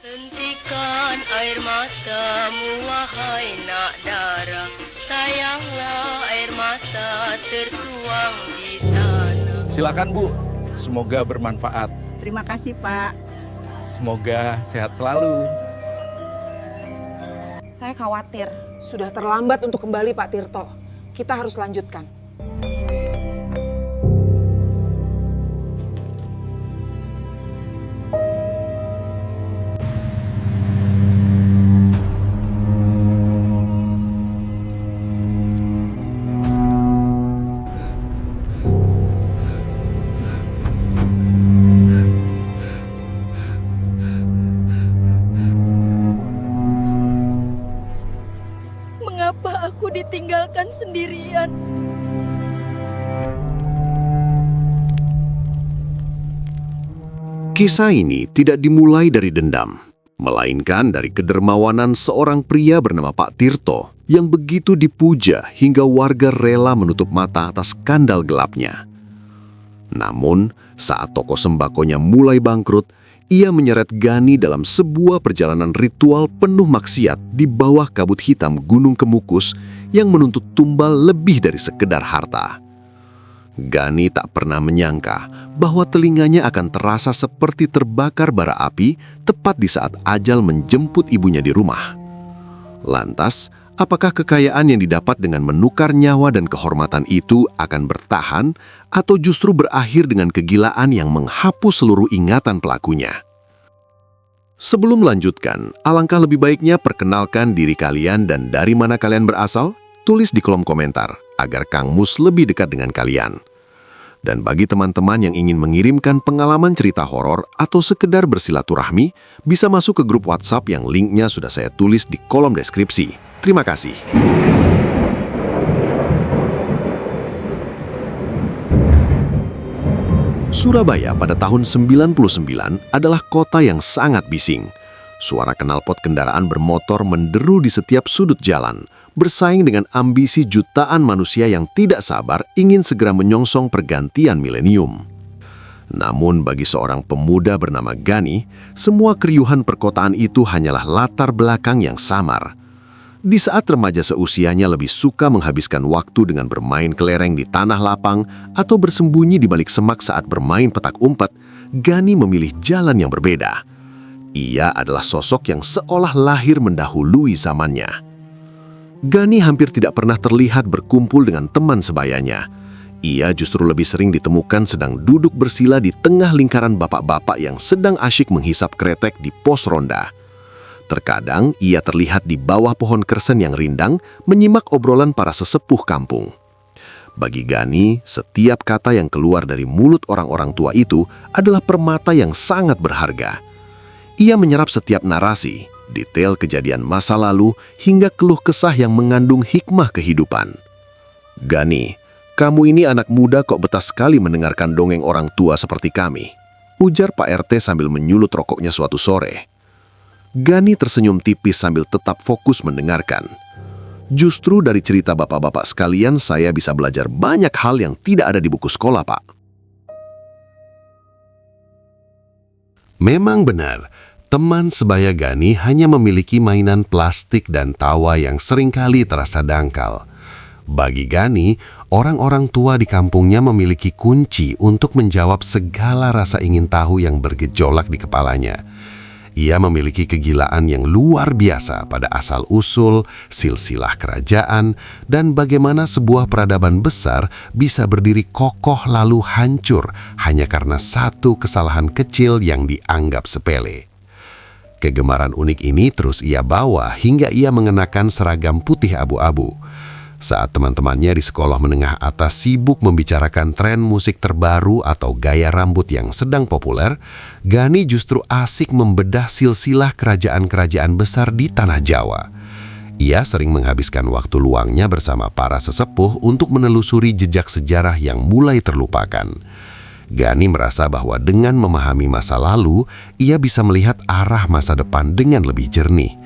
Hentikan air matamu wahai nak dara, sayanglah air mata tertuang di tanah. Silakan Bu, semoga bermanfaat. Terima kasih, Pak. Semoga sehat selalu. Saya khawatir. Sudah terlambat untuk kembali Pak Tirto. Kita harus lanjutkan. Mengapa aku ditinggalkan sendirian? Kisah ini tidak dimulai dari dendam, melainkan dari kedermawanan seorang pria bernama Pak Tirto yang begitu dipuja hingga warga rela menutup mata atas skandal gelapnya. Namun, saat toko sembakonya mulai bangkrut, ia menyeret Gani dalam sebuah perjalanan ritual penuh maksiat di bawah kabut hitam Gunung Kemukus yang menuntut tumbal lebih dari sekedar harta. Gani tak pernah menyangka bahwa telinganya akan terasa seperti terbakar bara api tepat di saat ajal menjemput ibunya di rumah. Lantas, apakah kekayaan yang didapat dengan menukar nyawa dan kehormatan itu akan bertahan atau justru berakhir dengan kegilaan yang menghapus seluruh ingatan pelakunya? Sebelum melanjutkan, alangkah lebih baiknya perkenalkan diri kalian dan dari mana kalian berasal. Tulis di kolom komentar agar Kang Mus lebih dekat dengan kalian. Dan bagi teman-teman yang ingin mengirimkan pengalaman cerita horor atau sekedar bersilaturahmi, bisa masuk ke grup WhatsApp yang linknya sudah saya tulis di kolom deskripsi. Terima kasih. Surabaya pada tahun 99 adalah kota yang sangat bising. Suara knalpot kendaraan bermotor menderu di setiap sudut jalan, bersaing dengan ambisi jutaan manusia yang tidak sabar ingin segera menyongsong pergantian milenium. Namun bagi seorang pemuda bernama Gani, semua keriuhan perkotaan itu hanyalah latar belakang yang samar. Di saat remaja seusianya lebih suka menghabiskan waktu dengan bermain kelereng di tanah lapang atau bersembunyi di balik semak saat bermain petak umpet, Gani memilih jalan yang berbeda. Ia adalah sosok yang seolah lahir mendahului zamannya. Gani hampir tidak pernah terlihat berkumpul dengan teman sebayanya. Ia justru lebih sering ditemukan sedang duduk bersila di tengah lingkaran bapak-bapak yang sedang asyik menghisap kretek di pos ronda. Terkadang ia terlihat di bawah pohon kersen yang rindang menyimak obrolan para sesepuh kampung. Bagi Gani, setiap kata yang keluar dari mulut orang-orang tua itu adalah permata yang sangat berharga. Ia menyerap setiap narasi, detail kejadian masa lalu, hingga keluh kesah yang mengandung hikmah kehidupan. Gani, kamu ini anak muda kok betah sekali mendengarkan dongeng orang tua seperti kami, ujar Pak RT sambil menyulut rokoknya suatu sore. Gani tersenyum tipis sambil tetap fokus mendengarkan. Justru dari cerita bapak-bapak sekalian saya bisa belajar banyak hal yang tidak ada di buku sekolah, Pak. Memang benar, teman sebaya Gani hanya memiliki mainan plastik dan tawa yang seringkali terasa dangkal. Bagi Gani, orang-orang tua di kampungnya memiliki kunci untuk menjawab segala rasa ingin tahu yang bergejolak di kepalanya. Ia memiliki kegilaan yang luar biasa pada asal-usul, silsilah kerajaan, dan bagaimana sebuah peradaban besar bisa berdiri kokoh lalu hancur hanya karena satu kesalahan kecil yang dianggap sepele. Kegemaran unik ini terus ia bawa hingga ia mengenakan seragam putih abu-abu. Saat teman-temannya di sekolah menengah atas sibuk membicarakan tren musik terbaru atau gaya rambut yang sedang populer, Gani justru asik membedah silsilah kerajaan-kerajaan besar di tanah Jawa. Ia sering menghabiskan waktu luangnya bersama para sesepuh untuk menelusuri jejak sejarah yang mulai terlupakan. Gani merasa bahwa dengan memahami masa lalu, ia bisa melihat arah masa depan dengan lebih jernih.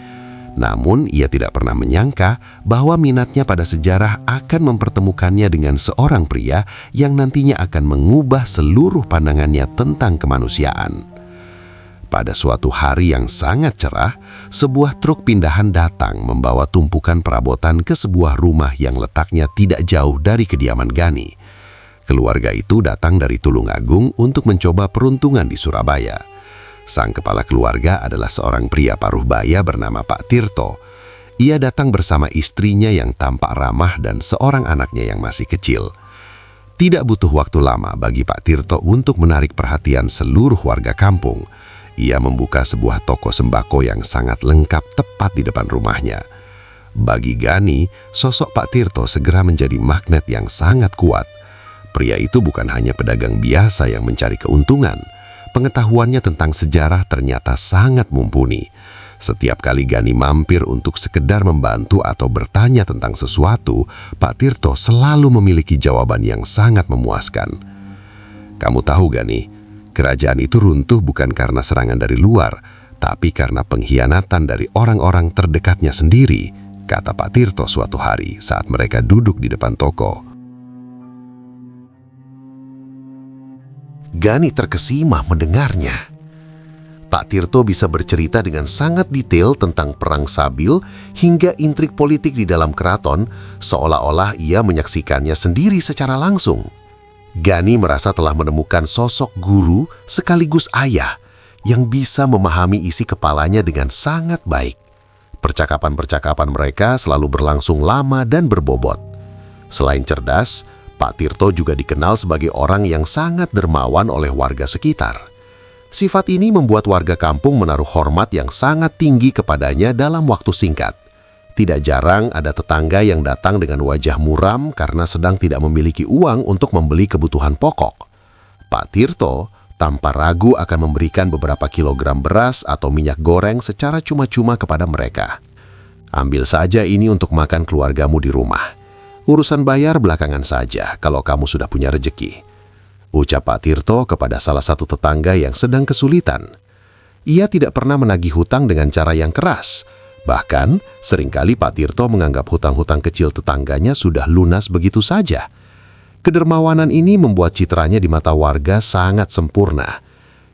Namun, ia tidak pernah menyangka bahwa minatnya pada sejarah akan mempertemukannya dengan seorang pria yang nantinya akan mengubah seluruh pandangannya tentang kemanusiaan. Pada suatu hari yang sangat cerah, sebuah truk pindahan datang membawa tumpukan perabotan ke sebuah rumah yang letaknya tidak jauh dari kediaman Gani. Keluarga itu datang dari Tulungagung untuk mencoba peruntungan di Surabaya. Sang kepala keluarga adalah seorang pria paruh baya bernama Pak Tirto. Ia datang bersama istrinya yang tampak ramah dan seorang anaknya yang masih kecil. Tidak butuh waktu lama bagi Pak Tirto untuk menarik perhatian seluruh warga kampung. Ia membuka sebuah toko sembako yang sangat lengkap tepat di depan rumahnya. Bagi Gani, sosok Pak Tirto segera menjadi magnet yang sangat kuat. Pria itu bukan hanya pedagang biasa yang mencari keuntungan. Pengetahuannya tentang sejarah ternyata sangat mumpuni. Setiap kali Gani mampir untuk sekedar membantu atau bertanya tentang sesuatu, Pak Tirto selalu memiliki jawaban yang sangat memuaskan. Kamu tahu Gani, kerajaan itu runtuh bukan karena serangan dari luar, tapi karena pengkhianatan dari orang-orang terdekatnya sendiri, kata Pak Tirto suatu hari saat mereka duduk di depan toko. Gani terkesima mendengarnya. Pak Tirto bisa bercerita dengan sangat detail tentang perang Sabil hingga intrik politik di dalam keraton, seolah-olah ia menyaksikannya sendiri secara langsung. Gani merasa telah menemukan sosok guru sekaligus ayah yang bisa memahami isi kepalanya dengan sangat baik. Percakapan-percakapan mereka selalu berlangsung lama dan berbobot. Selain cerdas, Pak Tirto juga dikenal sebagai orang yang sangat dermawan oleh warga sekitar. Sifat ini membuat warga kampung menaruh hormat yang sangat tinggi kepadanya dalam waktu singkat. Tidak jarang ada tetangga yang datang dengan wajah muram karena sedang tidak memiliki uang untuk membeli kebutuhan pokok. Pak Tirto tanpa ragu akan memberikan beberapa kilogram beras atau minyak goreng secara cuma-cuma kepada mereka. Ambil saja ini untuk makan keluargamu di rumah. Urusan bayar belakangan saja kalau kamu sudah punya rejeki, ucap Pak Tirto kepada salah satu tetangga yang sedang kesulitan. Ia tidak pernah menagih hutang dengan cara yang keras. Bahkan, seringkali Pak Tirto menganggap hutang-hutang kecil tetangganya sudah lunas begitu saja. Kedermawanan ini membuat citranya di mata warga sangat sempurna.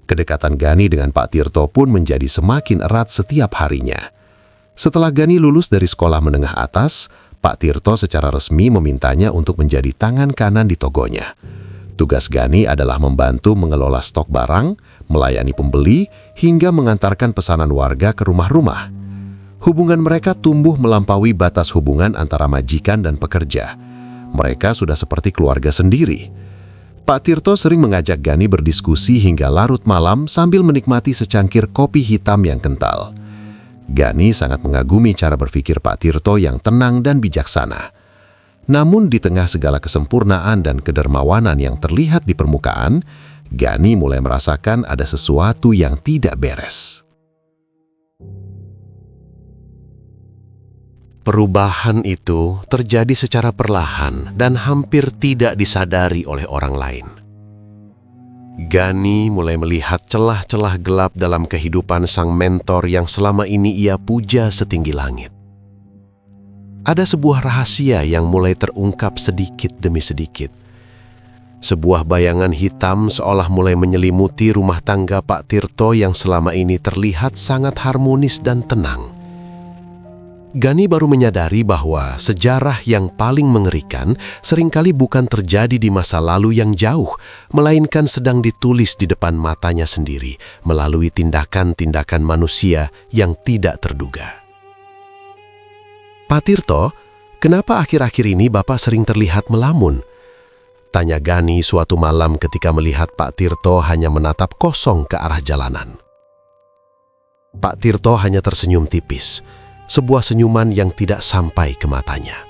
Kedekatan Gani dengan Pak Tirto pun menjadi semakin erat setiap harinya. Setelah Gani lulus dari sekolah menengah atas, Pak Tirto secara resmi memintanya untuk menjadi tangan kanan di togonya. Tugas Gani adalah membantu mengelola stok barang, melayani pembeli, hingga mengantarkan pesanan warga ke rumah-rumah. Hubungan mereka tumbuh melampaui batas hubungan antara majikan dan pekerja. Mereka sudah seperti keluarga sendiri. Pak Tirto sering mengajak Gani berdiskusi hingga larut malam sambil menikmati secangkir kopi hitam yang kental. Gani sangat mengagumi cara berpikir Pak Tirto yang tenang dan bijaksana. Namun di tengah segala kesempurnaan dan kedermawanan yang terlihat di permukaan, Gani mulai merasakan ada sesuatu yang tidak beres. Perubahan itu terjadi secara perlahan dan hampir tidak disadari oleh orang lain. Gani mulai melihat celah-celah gelap dalam kehidupan sang mentor yang selama ini ia puja setinggi langit. Ada sebuah rahasia yang mulai terungkap sedikit demi sedikit. Sebuah bayangan hitam seolah mulai menyelimuti rumah tangga Pak Tirto yang selama ini terlihat sangat harmonis dan tenang. Gani baru menyadari bahwa sejarah yang paling mengerikan seringkali bukan terjadi di masa lalu yang jauh, melainkan sedang ditulis di depan matanya sendiri melalui tindakan-tindakan manusia yang tidak terduga. Pak Tirto, kenapa akhir-akhir ini Bapak sering terlihat melamun? Tanya Gani suatu malam ketika melihat Pak Tirto hanya menatap kosong ke arah jalanan. Pak Tirto hanya tersenyum tipis. Sebuah senyuman yang tidak sampai ke matanya.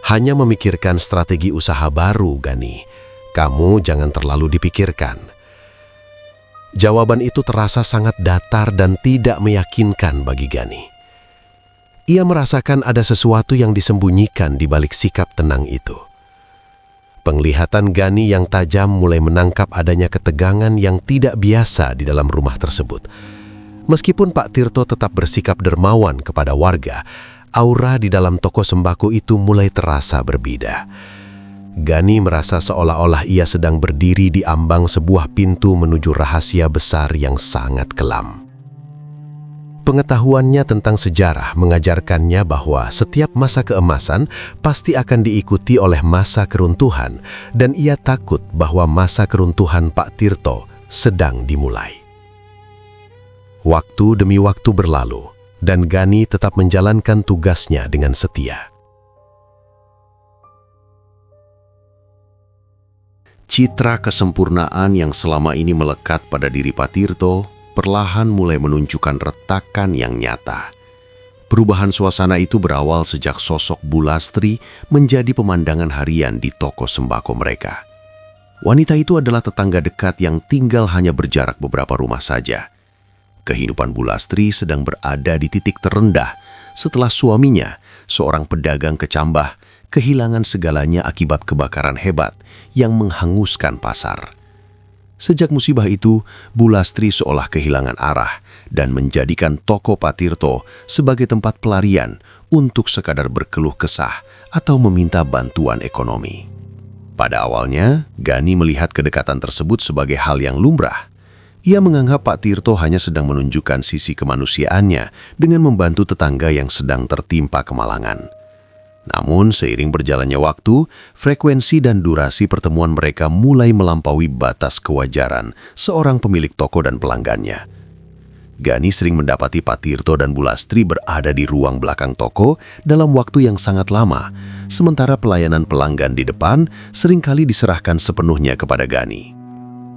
Hanya memikirkan strategi usaha baru, Gani. Kamu jangan terlalu dipikirkan. Jawaban itu terasa sangat datar dan tidak meyakinkan bagi Gani. Ia merasakan ada sesuatu yang disembunyikan di balik sikap tenang itu. Penglihatan Gani yang tajam mulai menangkap adanya ketegangan yang tidak biasa di dalam rumah tersebut. Meskipun Pak Tirto tetap bersikap dermawan kepada warga, aura di dalam toko sembako itu mulai terasa berbeda. Gani merasa seolah-olah ia sedang berdiri di ambang sebuah pintu menuju rahasia besar yang sangat kelam. Pengetahuannya tentang sejarah mengajarkannya bahwa setiap masa keemasan pasti akan diikuti oleh masa keruntuhan, dan ia takut bahwa masa keruntuhan Pak Tirto sedang dimulai. Waktu demi waktu berlalu, dan Gani tetap menjalankan tugasnya dengan setia. Citra kesempurnaan yang selama ini melekat pada diri Pak Tirto perlahan mulai menunjukkan retakan yang nyata. Perubahan suasana itu berawal sejak sosok Bu Lastri menjadi pemandangan harian di toko sembako mereka. Wanita itu adalah tetangga dekat yang tinggal hanya berjarak beberapa rumah saja. Kehidupan Bu Lastri sedang berada di titik terendah setelah suaminya, seorang pedagang kecambah, kehilangan segalanya akibat kebakaran hebat yang menghanguskan pasar. Sejak musibah itu, Bu Lastri seolah kehilangan arah dan menjadikan toko Pak Tirto sebagai tempat pelarian untuk sekadar berkeluh kesah atau meminta bantuan ekonomi. Pada awalnya, Gani melihat kedekatan tersebut sebagai hal yang lumrah. Ia menganggap Pak Tirto hanya sedang menunjukkan sisi kemanusiaannya dengan membantu tetangga yang sedang tertimpa kemalangan. Namun, seiring berjalannya waktu, frekuensi dan durasi pertemuan mereka mulai melampaui batas kewajaran seorang pemilik toko dan pelanggannya. Gani sering mendapati Pak Tirto dan Bu Lastri berada di ruang belakang toko dalam waktu yang sangat lama, sementara pelayanan pelanggan di depan seringkali diserahkan sepenuhnya kepada Gani.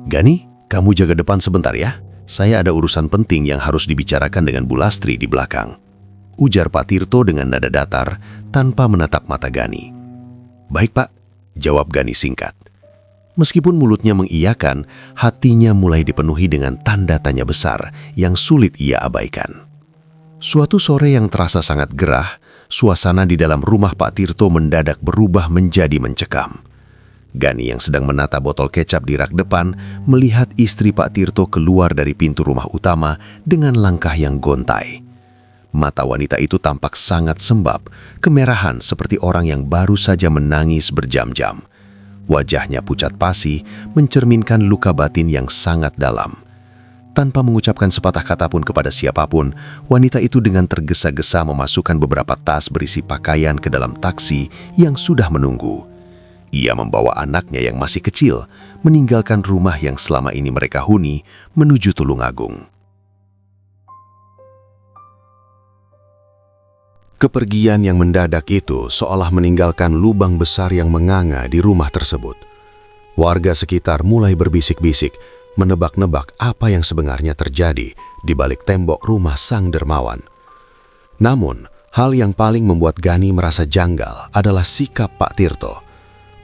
"Gani, kamu jaga depan sebentar ya. Saya ada urusan penting yang harus dibicarakan dengan Bu Lastri di belakang," ujar Pak Tirto dengan nada datar tanpa menatap mata Gani. "Baik Pak," jawab Gani singkat. Meskipun mulutnya mengiyakan, hatinya mulai dipenuhi dengan tanda tanya besar yang sulit ia abaikan. Suatu sore yang terasa sangat gerah, suasana di dalam rumah Pak Tirto mendadak berubah menjadi mencekam. Gani yang sedang menata botol kecap di rak depan melihat istri Pak Tirto keluar dari pintu rumah utama dengan langkah yang gontai. Mata wanita itu tampak sangat sembab, kemerahan seperti orang yang baru saja menangis berjam-jam. Wajahnya pucat pasi, mencerminkan luka batin yang sangat dalam. Tanpa mengucapkan sepatah kata pun kepada siapapun, wanita itu dengan tergesa-gesa memasukkan beberapa tas berisi pakaian ke dalam taksi yang sudah menunggu. Ia membawa anaknya yang masih kecil, meninggalkan rumah yang selama ini mereka huni, menuju Tulungagung. Kepergian yang mendadak itu seolah meninggalkan lubang besar yang menganga di rumah tersebut. Warga sekitar mulai berbisik-bisik, menebak-nebak apa yang sebenarnya terjadi di balik tembok rumah sang dermawan. Namun, hal yang paling membuat Gani merasa janggal adalah sikap Pak Tirto.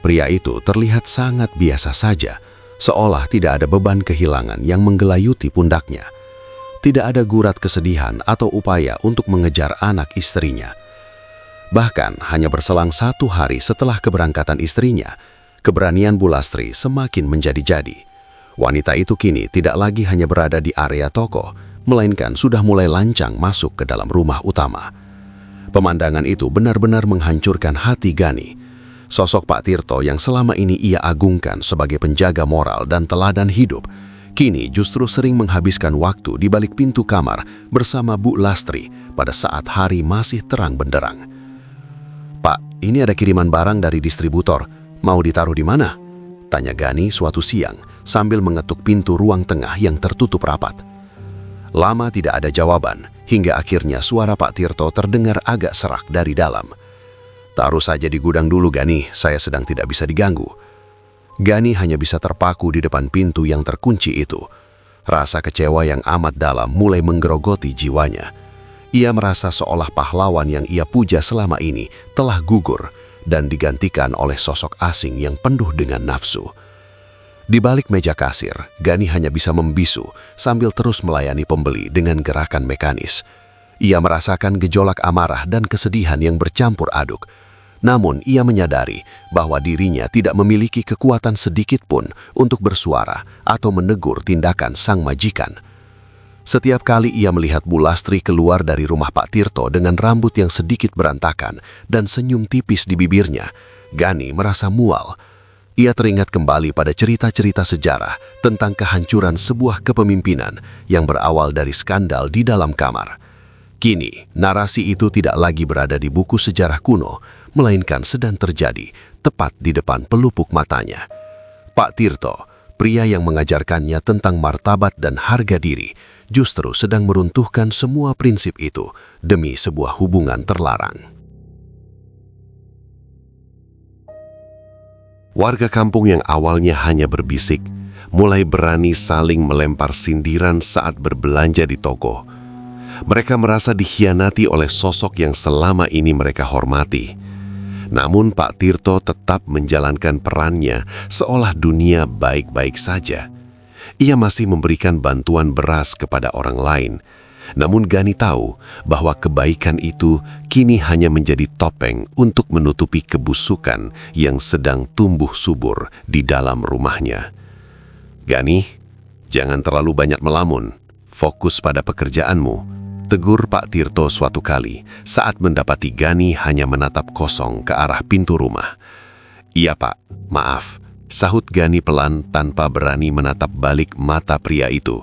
Pria itu terlihat sangat biasa saja, seolah tidak ada beban kehilangan yang menggelayuti pundaknya. Tidak ada gurat kesedihan atau upaya untuk mengejar anak istrinya. Bahkan hanya berselang 1 hari setelah keberangkatan istrinya, keberanian Bu Lastri semakin menjadi-jadi. Wanita itu kini tidak lagi hanya berada di area toko, melainkan sudah mulai lancang masuk ke dalam rumah utama. Pemandangan itu benar-benar menghancurkan hati Gani. Sosok Pak Tirto yang selama ini ia agungkan sebagai penjaga moral dan teladan hidup, kini justru sering menghabiskan waktu di balik pintu kamar bersama Bu Lastri pada saat hari masih terang benderang. "Pak, ini ada kiriman barang dari distributor. Mau ditaruh di mana?" tanya Gani suatu siang sambil mengetuk pintu ruang tengah yang tertutup rapat. Lama tidak ada jawaban, hingga akhirnya suara Pak Tirto terdengar agak serak dari dalam. "Taruh saja di gudang dulu, Gani. Saya sedang tidak bisa diganggu." Gani hanya bisa terpaku di depan pintu yang terkunci itu. Rasa kecewa yang amat dalam mulai menggerogoti jiwanya. Ia merasa seolah pahlawan yang ia puja selama ini telah gugur dan digantikan oleh sosok asing yang penuh dengan nafsu. Di balik meja kasir, Gani hanya bisa membisu sambil terus melayani pembeli dengan gerakan mekanis. Ia merasakan gejolak amarah dan kesedihan yang bercampur aduk. Namun ia menyadari bahwa dirinya tidak memiliki kekuatan sedikit pun untuk bersuara atau menegur tindakan sang majikan. Setiap kali ia melihat Bu Lastri keluar dari rumah Pak Tirto dengan rambut yang sedikit berantakan dan senyum tipis di bibirnya, Gani merasa mual. Ia teringat kembali pada cerita-cerita sejarah tentang kehancuran sebuah kepemimpinan yang berawal dari skandal di dalam kamar. Kini, narasi itu tidak lagi berada di buku sejarah kuno, melainkan sedang terjadi tepat di depan pelupuk matanya. Pak Tirto, pria yang mengajarkannya tentang martabat dan harga diri, justru sedang meruntuhkan semua prinsip itu demi sebuah hubungan terlarang. Warga kampung yang awalnya hanya berbisik, mulai berani saling melempar sindiran saat berbelanja di toko. Mereka merasa dikhianati oleh sosok yang selama ini mereka hormati. Namun Pak Tirto tetap menjalankan perannya seolah dunia baik-baik saja. Ia masih memberikan bantuan beras kepada orang lain. Namun Gani tahu bahwa kebaikan itu kini hanya menjadi topeng untuk menutupi kebusukan yang sedang tumbuh subur di dalam rumahnya. Gani, jangan terlalu banyak melamun. Fokus pada pekerjaanmu. Tegur Pak Tirto suatu kali saat mendapati Gani hanya menatap kosong ke arah pintu rumah. "Iya Pak, maaf," sahut Gani pelan tanpa berani menatap balik mata pria itu.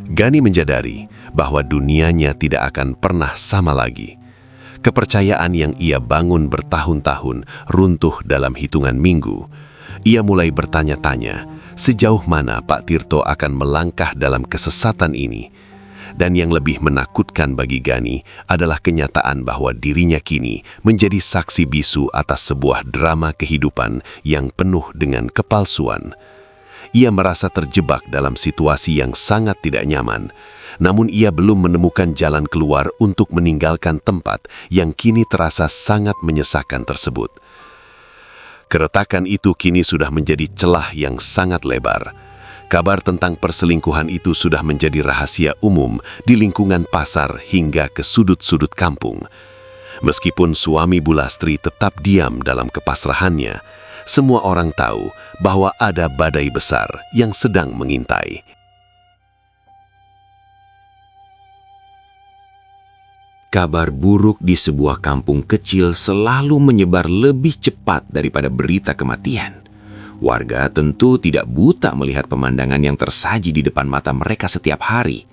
Gani menjadari bahwa dunianya tidak akan pernah sama lagi. Kepercayaan yang ia bangun bertahun-tahun runtuh dalam hitungan minggu. Ia mulai bertanya-tanya sejauh mana Pak Tirto akan melangkah dalam kesesatan ini. Dan yang lebih menakutkan bagi Gani adalah kenyataan bahwa dirinya kini menjadi saksi bisu atas sebuah drama kehidupan yang penuh dengan kepalsuan. Ia merasa terjebak dalam situasi yang sangat tidak nyaman, namun ia belum menemukan jalan keluar untuk meninggalkan tempat yang kini terasa sangat menyesakan tersebut. Keretakan itu kini sudah menjadi celah yang sangat lebar. Kabar tentang perselingkuhan itu sudah menjadi rahasia umum di lingkungan pasar hingga ke sudut-sudut kampung. Meskipun suami Bu Lastri tetap diam dalam kepasrahannya, semua orang tahu bahwa ada badai besar yang sedang mengintai. Kabar buruk di sebuah kampung kecil selalu menyebar lebih cepat daripada berita kematian. Warga tentu tidak buta melihat pemandangan yang tersaji di depan mata mereka setiap hari.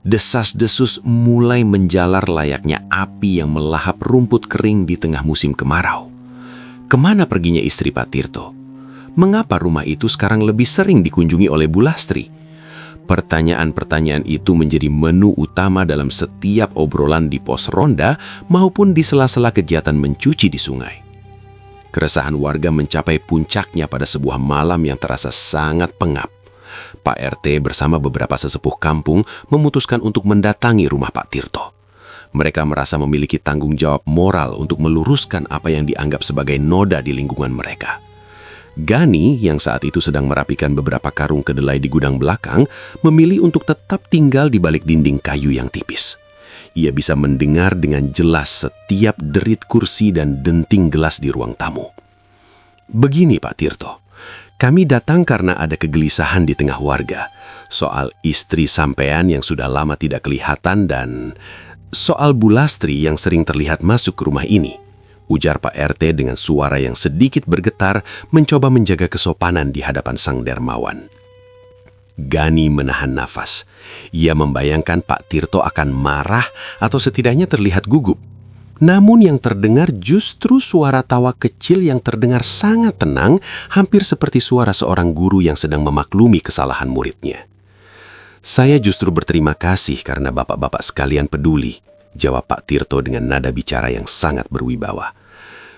Desas-desus mulai menjalar layaknya api yang melahap rumput kering di tengah musim kemarau. Kemana perginya istri Pak Tirto? Mengapa rumah itu sekarang lebih sering dikunjungi oleh Bu Lastri? Pertanyaan-pertanyaan itu menjadi menu utama dalam setiap obrolan di pos ronda maupun di sela-sela kegiatan mencuci di sungai. Keresahan warga mencapai puncaknya pada sebuah malam yang terasa sangat pengap. Pak RT bersama beberapa sesepuh kampung memutuskan untuk mendatangi rumah Pak Tirto. Mereka merasa memiliki tanggung jawab moral untuk meluruskan apa yang dianggap sebagai noda di lingkungan mereka. Gani, yang saat itu sedang merapikan beberapa karung kedelai di gudang belakang, memilih untuk tetap tinggal di balik dinding kayu yang tipis. Ia bisa mendengar dengan jelas setiap derit kursi dan denting gelas di ruang tamu. "Begini Pak Tirto, kami datang karena ada kegelisahan di tengah warga, soal istri sampean yang sudah lama tidak kelihatan dan soal Bu Lastri yang sering terlihat masuk ke rumah ini," ujar Pak RT dengan suara yang sedikit bergetar, mencoba menjaga kesopanan di hadapan sang dermawan. Gani menahan nafas. Ia membayangkan Pak Tirto akan marah atau setidaknya terlihat gugup. Namun yang terdengar justru suara tawa kecil yang terdengar sangat tenang, hampir seperti suara seorang guru yang sedang memaklumi kesalahan muridnya. "Saya justru berterima kasih karena bapak-bapak sekalian peduli," jawab Pak Tirto dengan nada bicara yang sangat berwibawa.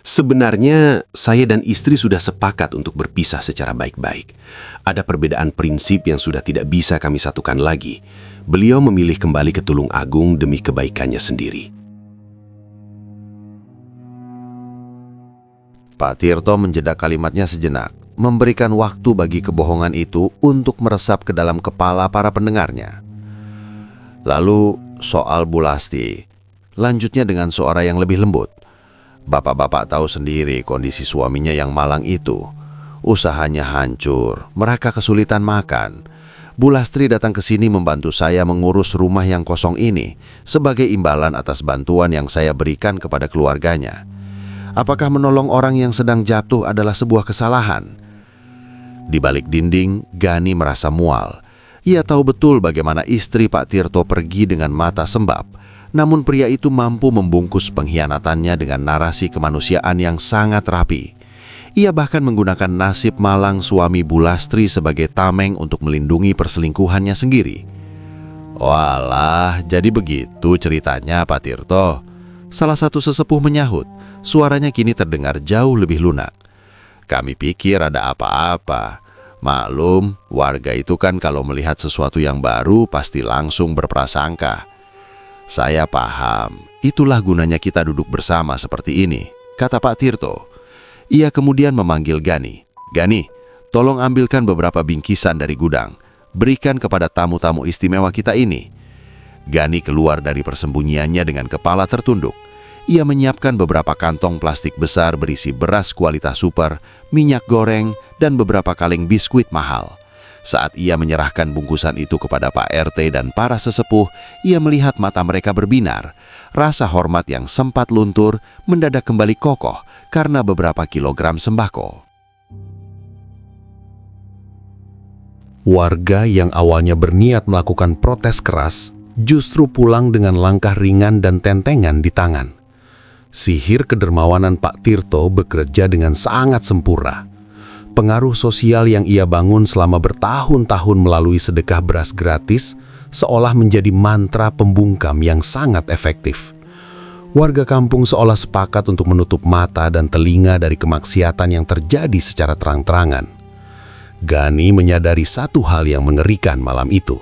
"Sebenarnya saya dan istri sudah sepakat untuk berpisah secara baik-baik. Ada perbedaan prinsip yang sudah tidak bisa kami satukan lagi. Beliau memilih kembali ke Tulung Agung demi kebaikannya sendiri." Pak Tirto menjeda kalimatnya sejenak, memberikan waktu bagi kebohongan itu untuk meresap ke dalam kepala para pendengarnya. Lalu soal Bu Lastri, lanjutnya dengan suara yang lebih lembut. "Bapak-bapak tahu sendiri kondisi suaminya yang malang itu. Usahanya hancur, mereka kesulitan makan. Bu Lastri datang ke sini membantu saya mengurus rumah yang kosong ini sebagai imbalan atas bantuan yang saya berikan kepada keluarganya. Apakah menolong orang yang sedang jatuh adalah sebuah kesalahan? Di balik dinding, Gani merasa mual. Ia tahu betul bagaimana istri Pak Tirto pergi dengan mata sembab. Namun pria itu mampu membungkus pengkhianatannya dengan narasi kemanusiaan yang sangat rapi. Ia bahkan menggunakan nasib malang suami Bu Lastri sebagai tameng untuk melindungi perselingkuhannya sendiri. Walah, jadi begitu ceritanya Pak Tirto. Salah satu sesepuh menyahut, suaranya kini terdengar jauh lebih lunak. Kami pikir ada apa-apa. Maklum, warga itu kan kalau melihat sesuatu yang baru pasti langsung berprasangka. Saya paham, itulah gunanya kita duduk bersama seperti ini, kata Pak Tirto. Ia kemudian memanggil Gani. Gani, tolong ambilkan beberapa bingkisan dari gudang. Berikan kepada tamu-tamu istimewa kita ini. Gani keluar dari persembunyiannya dengan kepala tertunduk. Ia menyiapkan beberapa kantong plastik besar berisi beras kualitas super, minyak goreng, dan beberapa kaleng biskuit mahal. Saat ia menyerahkan bungkusan itu kepada Pak RT dan para sesepuh, ia melihat mata mereka berbinar. Rasa hormat yang sempat luntur mendadak kembali kokoh karena beberapa kilogram sembako. Warga yang awalnya berniat melakukan protes keras justru pulang dengan langkah ringan dan tentengan di tangan. Sihir kedermawanan Pak Tirto bekerja dengan sangat sempurna. Pengaruh sosial yang ia bangun selama bertahun-tahun melalui sedekah beras gratis seolah menjadi mantra pembungkam yang sangat efektif. Warga kampung seolah sepakat untuk menutup mata dan telinga dari kemaksiatan yang terjadi secara terang-terangan. Gani menyadari satu hal yang mengerikan malam itu.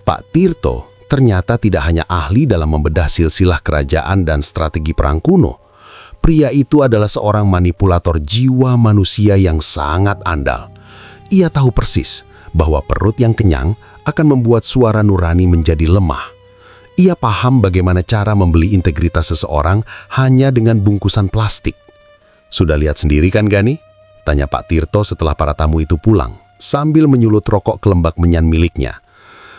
Pak Tirto ternyata tidak hanya ahli dalam membedah silsilah kerajaan dan strategi perang kuno. Pria itu adalah seorang manipulator jiwa manusia yang sangat andal. Ia tahu persis bahwa perut yang kenyang akan membuat suara nurani menjadi lemah. Ia paham bagaimana cara membeli integritas seseorang hanya dengan bungkusan plastik. Sudah lihat sendiri kan Gani? Tanya Pak Tirto setelah para tamu itu pulang, sambil menyulut rokok kelembak menyan miliknya.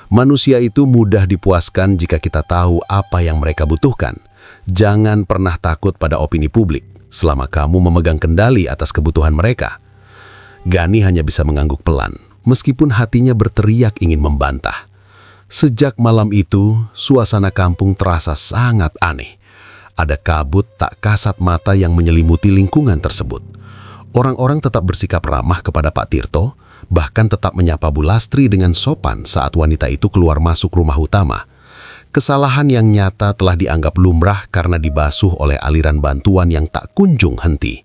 Manusia itu mudah dipuaskan jika kita tahu apa yang mereka butuhkan. Jangan pernah takut pada opini publik selama kamu memegang kendali atas kebutuhan mereka. Gani hanya bisa mengangguk pelan, meskipun hatinya berteriak ingin membantah. Sejak malam itu, suasana kampung terasa sangat aneh. Ada kabut tak kasat mata yang menyelimuti lingkungan tersebut. Orang-orang tetap bersikap ramah kepada Pak Tirto, bahkan tetap menyapa Bu Lastri dengan sopan saat wanita itu keluar masuk rumah utama. Kesalahan yang nyata telah dianggap lumrah karena dibasuh oleh aliran bantuan yang tak kunjung henti.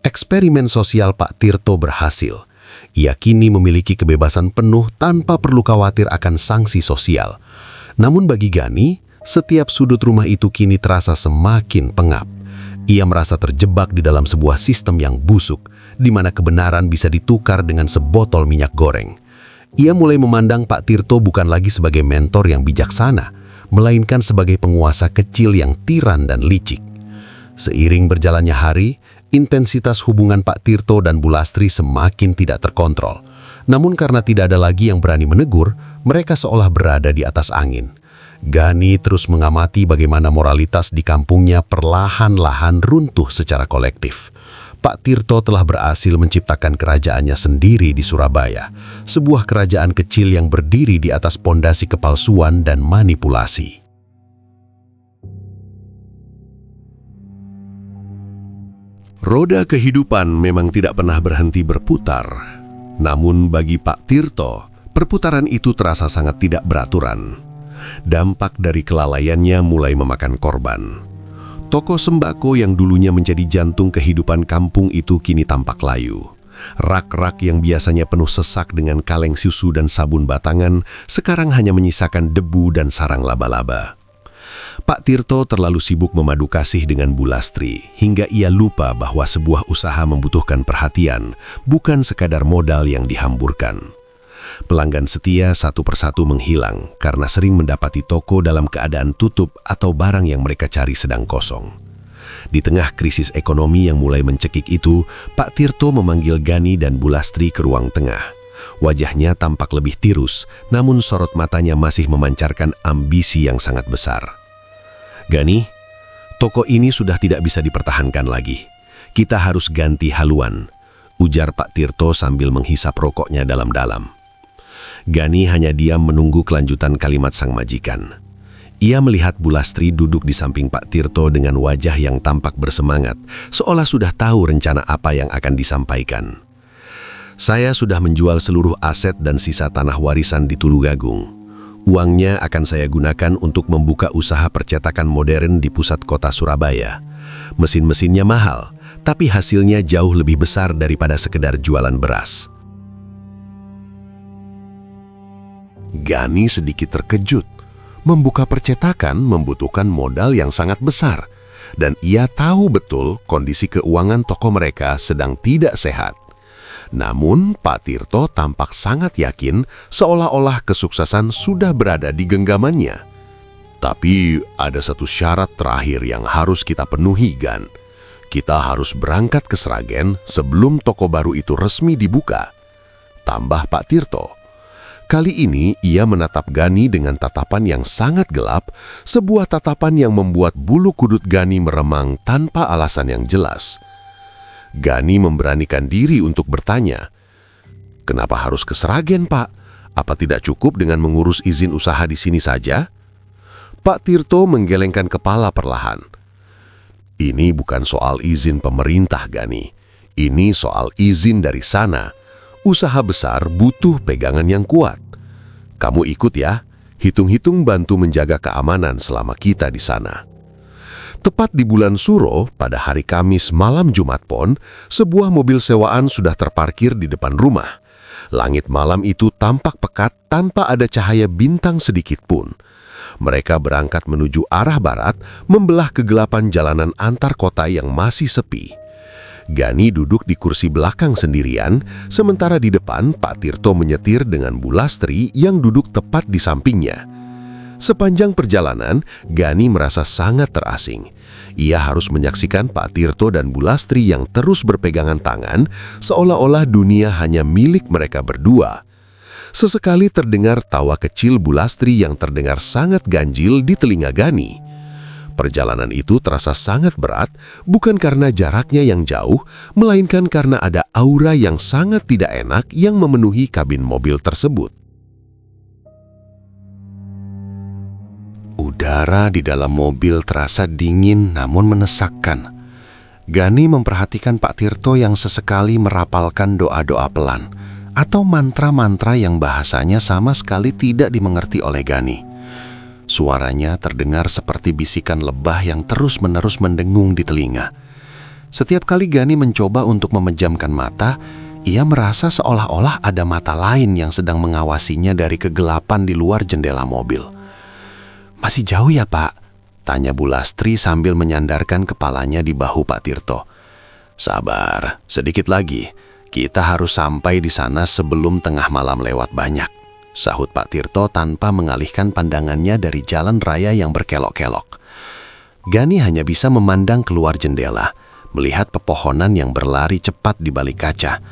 Eksperimen sosial Pak Tirto berhasil. Ia kini memiliki kebebasan penuh tanpa perlu khawatir akan sanksi sosial. Namun bagi Gani, setiap sudut rumah itu kini terasa semakin pengap. Ia merasa terjebak di dalam sebuah sistem yang busuk, di mana kebenaran bisa ditukar dengan sebotol minyak goreng. Ia mulai memandang Pak Tirto bukan lagi sebagai mentor yang bijaksana, melainkan sebagai penguasa kecil yang tiran dan licik. Seiring berjalannya hari, intensitas hubungan Pak Tirto dan Bu Lastri semakin tidak terkontrol. Namun karena tidak ada lagi yang berani menegur, mereka seolah berada di atas angin. Gani terus mengamati bagaimana moralitas di kampungnya perlahan-lahan runtuh secara kolektif. Pak Tirto telah berhasil menciptakan kerajaannya sendiri di Surabaya, sebuah kerajaan kecil yang berdiri di atas pondasi kepalsuan dan manipulasi. Roda kehidupan memang tidak pernah berhenti berputar. Namun bagi Pak Tirto, perputaran itu terasa sangat tidak beraturan. Dampak dari kelalaiannya mulai memakan korban. Toko sembako yang dulunya menjadi jantung kehidupan kampung itu kini tampak layu. Rak-rak yang biasanya penuh sesak dengan kaleng susu dan sabun batangan, sekarang hanya menyisakan debu dan sarang laba-laba. Pak Tirto terlalu sibuk memadu kasih dengan Bu Lastri, hingga ia lupa bahwa sebuah usaha membutuhkan perhatian, bukan sekadar modal yang dihamburkan. Pelanggan setia satu persatu menghilang karena sering mendapati toko dalam keadaan tutup atau barang yang mereka cari sedang kosong. Di tengah krisis ekonomi yang mulai mencekik itu, Pak Tirto memanggil Gani dan Bu Lastri ke ruang tengah. Wajahnya tampak lebih tirus, namun sorot matanya masih memancarkan ambisi yang sangat besar. Gani, Toko ini sudah tidak bisa dipertahankan lagi. Kita harus ganti haluan, ujar Pak Tirto sambil menghisap rokoknya dalam-dalam. Gani hanya diam menunggu kelanjutan kalimat sang majikan. Ia melihat Bu Lastri duduk di samping Pak Tirto dengan wajah yang tampak bersemangat, seolah sudah tahu rencana apa yang akan disampaikan. Saya sudah menjual seluruh aset dan sisa tanah warisan di Tulugagung. Uangnya akan saya gunakan untuk membuka usaha percetakan modern di pusat kota Surabaya. Mesin-mesinnya mahal, tapi hasilnya jauh lebih besar daripada sekedar jualan beras. Gani sedikit terkejut. Membuka percetakan membutuhkan modal yang sangat besar, dan ia tahu betul kondisi keuangan toko mereka sedang tidak sehat. Namun, Pak Tirto tampak sangat yakin seolah-olah kesuksesan sudah berada di genggamannya. Tapi ada satu syarat terakhir yang harus kita penuhi, Gan. Kita harus berangkat ke Sragen sebelum toko baru itu resmi dibuka, tambah Pak Tirto. Kali ini ia menatap Gani dengan tatapan yang sangat gelap, sebuah tatapan yang membuat bulu kudut Gani meremang tanpa alasan yang jelas. Gani memberanikan diri untuk bertanya, "Kenapa harus ke Sragen, Pak? Apa tidak cukup dengan mengurus izin usaha di sini saja?" Pak Tirto menggelengkan kepala perlahan. "Ini bukan soal izin pemerintah, Gani. Ini soal izin dari sana. Usaha besar butuh pegangan yang kuat. Kamu ikut ya, hitung-hitung bantu menjaga keamanan selama kita di sana." Tepat di bulan Suro, pada hari Kamis malam Jumat Pon, sebuah mobil sewaan sudah terparkir di depan rumah. Langit malam itu tampak pekat tanpa ada cahaya bintang sedikit pun. Mereka berangkat menuju arah barat, membelah kegelapan jalanan antar kota yang masih sepi. Gani duduk di kursi belakang sendirian, sementara di depan Pak Tirto menyetir dengan Bu Lastri yang duduk tepat di sampingnya. Sepanjang perjalanan, Gani merasa sangat terasing. Ia harus menyaksikan Pak Tirto dan Bu Lastri yang terus berpegangan tangan, seolah-olah dunia hanya milik mereka berdua. Sesekali terdengar tawa kecil Bu Lastri yang terdengar sangat ganjil di telinga Gani. Perjalanan itu terasa sangat berat, bukan karena jaraknya yang jauh, melainkan karena ada aura yang sangat tidak enak yang memenuhi kabin mobil tersebut. Udara di dalam mobil terasa dingin namun menesakkan. Gani memperhatikan Pak Tirto yang sesekali merapalkan doa-doa pelan atau mantra-mantra yang bahasanya sama sekali tidak dimengerti oleh Gani. Suaranya terdengar seperti bisikan lebah yang terus-menerus mendengung di telinga. Setiap kali Gani mencoba untuk memejamkan mata, ia merasa seolah-olah ada mata lain yang sedang mengawasinya dari kegelapan di luar jendela mobil. "Masih jauh ya, Pak?" tanya Bu Lastri sambil menyandarkan kepalanya di bahu Pak Tirto. "Sabar, sedikit lagi. Kita harus sampai di sana sebelum tengah malam lewat banyak," sahut Pak Tirto tanpa mengalihkan pandangannya dari jalan raya yang berkelok-kelok. Gani hanya bisa memandang keluar jendela, melihat pepohonan yang berlari cepat di balik kaca.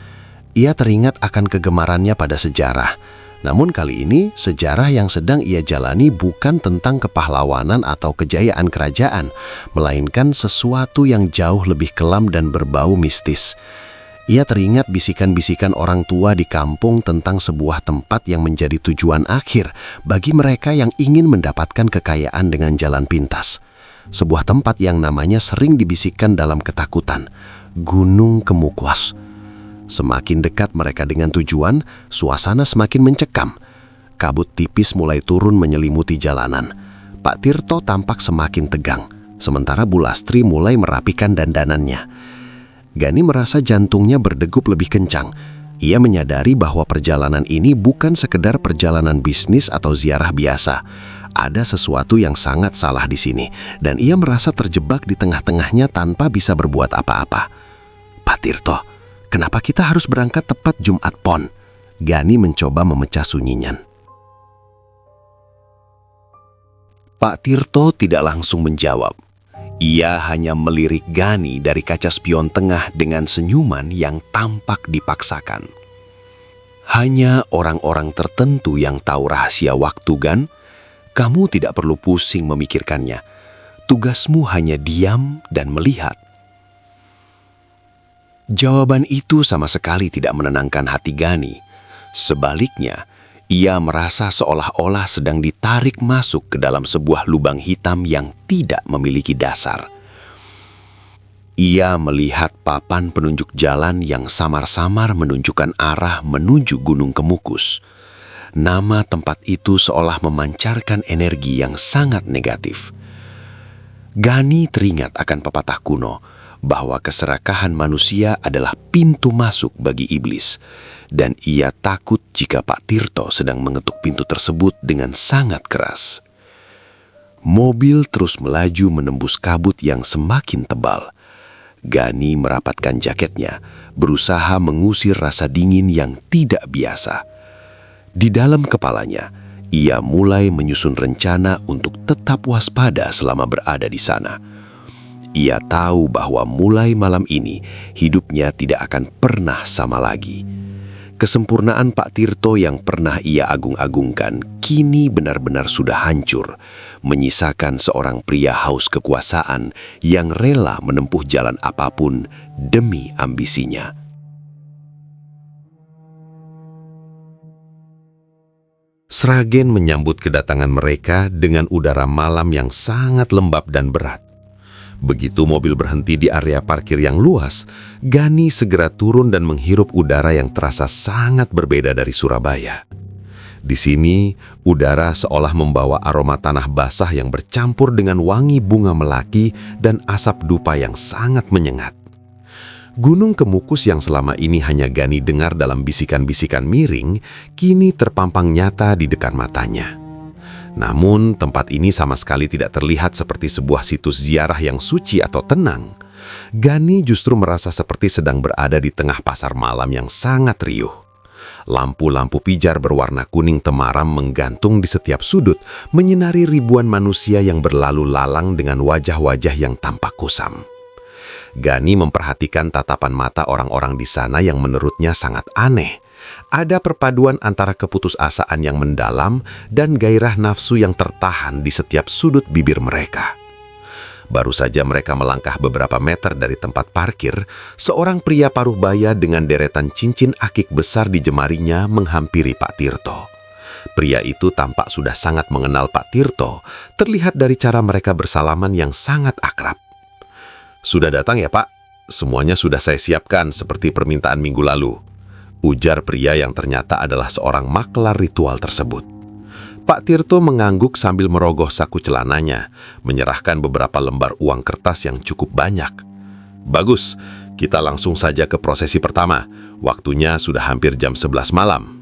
Ia teringat akan kegemarannya pada sejarah. Namun kali ini, sejarah yang sedang ia jalani bukan tentang kepahlawanan atau kejayaan kerajaan, melainkan sesuatu yang jauh lebih kelam dan berbau mistis. Ia teringat bisikan-bisikan orang tua di kampung tentang sebuah tempat yang menjadi tujuan akhir bagi mereka yang ingin mendapatkan kekayaan dengan jalan pintas. Sebuah tempat yang namanya sering dibisikkan dalam ketakutan, Gunung Kemukwas. Semakin dekat mereka dengan tujuan, suasana semakin mencekam. Kabut tipis mulai turun menyelimuti jalanan. Pak Tirto tampak semakin tegang, sementara Bu Lastri mulai merapikan dandanannya. Gani merasa jantungnya berdegup lebih kencang. Ia menyadari bahwa perjalanan ini bukan sekedar perjalanan bisnis atau ziarah biasa. Ada sesuatu yang sangat salah di sini, dan ia merasa terjebak di tengah-tengahnya tanpa bisa berbuat apa-apa. "Pak Tirto, kenapa kita harus berangkat tepat Jumat Pon?" Gani mencoba memecah sunyinya. Pak Tirto tidak langsung menjawab. Ia hanya melirik Gani dari kaca spion tengah dengan senyuman yang tampak dipaksakan. "Hanya orang-orang tertentu yang tahu rahasia waktu, Gan. Kamu tidak perlu pusing memikirkannya. Tugasmu hanya diam dan melihat. Jawaban itu sama sekali tidak menenangkan hati Gani. Sebaliknya, ia merasa seolah-olah sedang ditarik masuk ke dalam sebuah lubang hitam yang tidak memiliki dasar. Ia melihat papan penunjuk jalan yang samar-samar menunjukkan arah menuju Gunung Kemukus. Nama tempat itu seolah memancarkan energi yang sangat negatif. Gani teringat akan pepatah kuno bahwa keserakahan manusia adalah pintu masuk bagi iblis, dan ia takut jika Pak Tirto sedang mengetuk pintu tersebut dengan sangat keras. Mobil terus melaju menembus kabut yang semakin tebal. Gani merapatkan jaketnya, berusaha mengusir rasa dingin yang tidak biasa. Di dalam kepalanya, ia mulai menyusun rencana untuk tetap waspada selama berada di sana. Ia tahu bahwa mulai malam ini, hidupnya tidak akan pernah sama lagi. Kesempurnaan Pak Tirto yang pernah ia agung-agungkan, kini benar-benar sudah hancur, menyisakan seorang pria haus kekuasaan yang rela menempuh jalan apapun demi ambisinya. Sragen menyambut kedatangan mereka dengan udara malam yang sangat lembab dan berat. Begitu mobil berhenti di area parkir yang luas, Gani segera turun dan menghirup udara yang terasa sangat berbeda dari Surabaya. Di sini, udara seolah membawa aroma tanah basah yang bercampur dengan wangi bunga melati dan asap dupa yang sangat menyengat. Gunung Kemukus yang selama ini hanya Gani dengar dalam bisikan-bisikan miring, kini terpampang nyata di dekat matanya. Namun, tempat ini sama sekali tidak terlihat seperti sebuah situs ziarah yang suci atau tenang. Gani justru merasa seperti sedang berada di tengah pasar malam yang sangat riuh. Lampu-lampu pijar berwarna kuning temaram menggantung di setiap sudut, menyinari ribuan manusia yang berlalu lalang dengan wajah-wajah yang tampak kusam. Gani memperhatikan tatapan mata orang-orang di sana yang menurutnya sangat aneh. Ada perpaduan antara keputusasaan yang mendalam dan gairah nafsu yang tertahan di setiap sudut bibir mereka. Baru saja mereka melangkah beberapa meter dari tempat parkir, seorang pria paruh baya dengan deretan cincin akik besar di jemarinya menghampiri Pak Tirto. Pria itu tampak sudah sangat mengenal Pak Tirto, terlihat dari cara mereka bersalaman yang sangat akrab. "Sudah datang ya, Pak? Semuanya sudah saya siapkan seperti permintaan minggu lalu," ujar pria yang ternyata adalah seorang maklar ritual tersebut. Pak Tirto mengangguk sambil merogoh saku celananya, menyerahkan beberapa lembar uang kertas yang cukup banyak. "Bagus, kita langsung saja ke prosesi pertama. Waktunya sudah hampir jam 11 malam."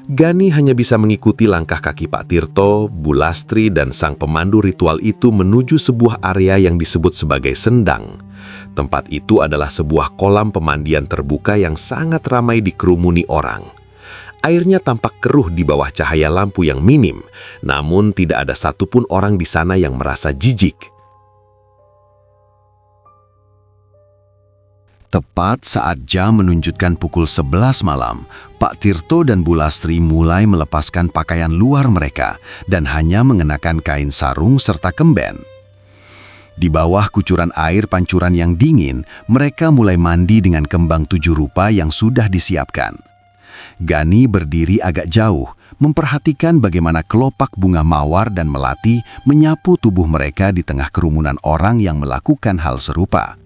Gani hanya bisa mengikuti langkah kaki Pak Tirto, Bu Lastri, dan sang pemandu ritual itu menuju sebuah area yang disebut sebagai sendang. Tempat itu adalah sebuah kolam pemandian terbuka yang sangat ramai dikerumuni orang. Airnya tampak keruh di bawah cahaya lampu yang minim, namun tidak ada satupun orang di sana yang merasa jijik. Tepat saat jam menunjukkan pukul 11 malam, Pak Tirto dan Bu Lastri mulai melepaskan pakaian luar mereka dan hanya mengenakan kain sarung serta kemben. Di bawah kucuran air pancuran yang dingin, mereka mulai mandi dengan kembang 7 rupa yang sudah disiapkan. Gani berdiri agak jauh, memperhatikan bagaimana kelopak bunga mawar dan melati menyapu tubuh mereka di tengah kerumunan orang yang melakukan hal serupa.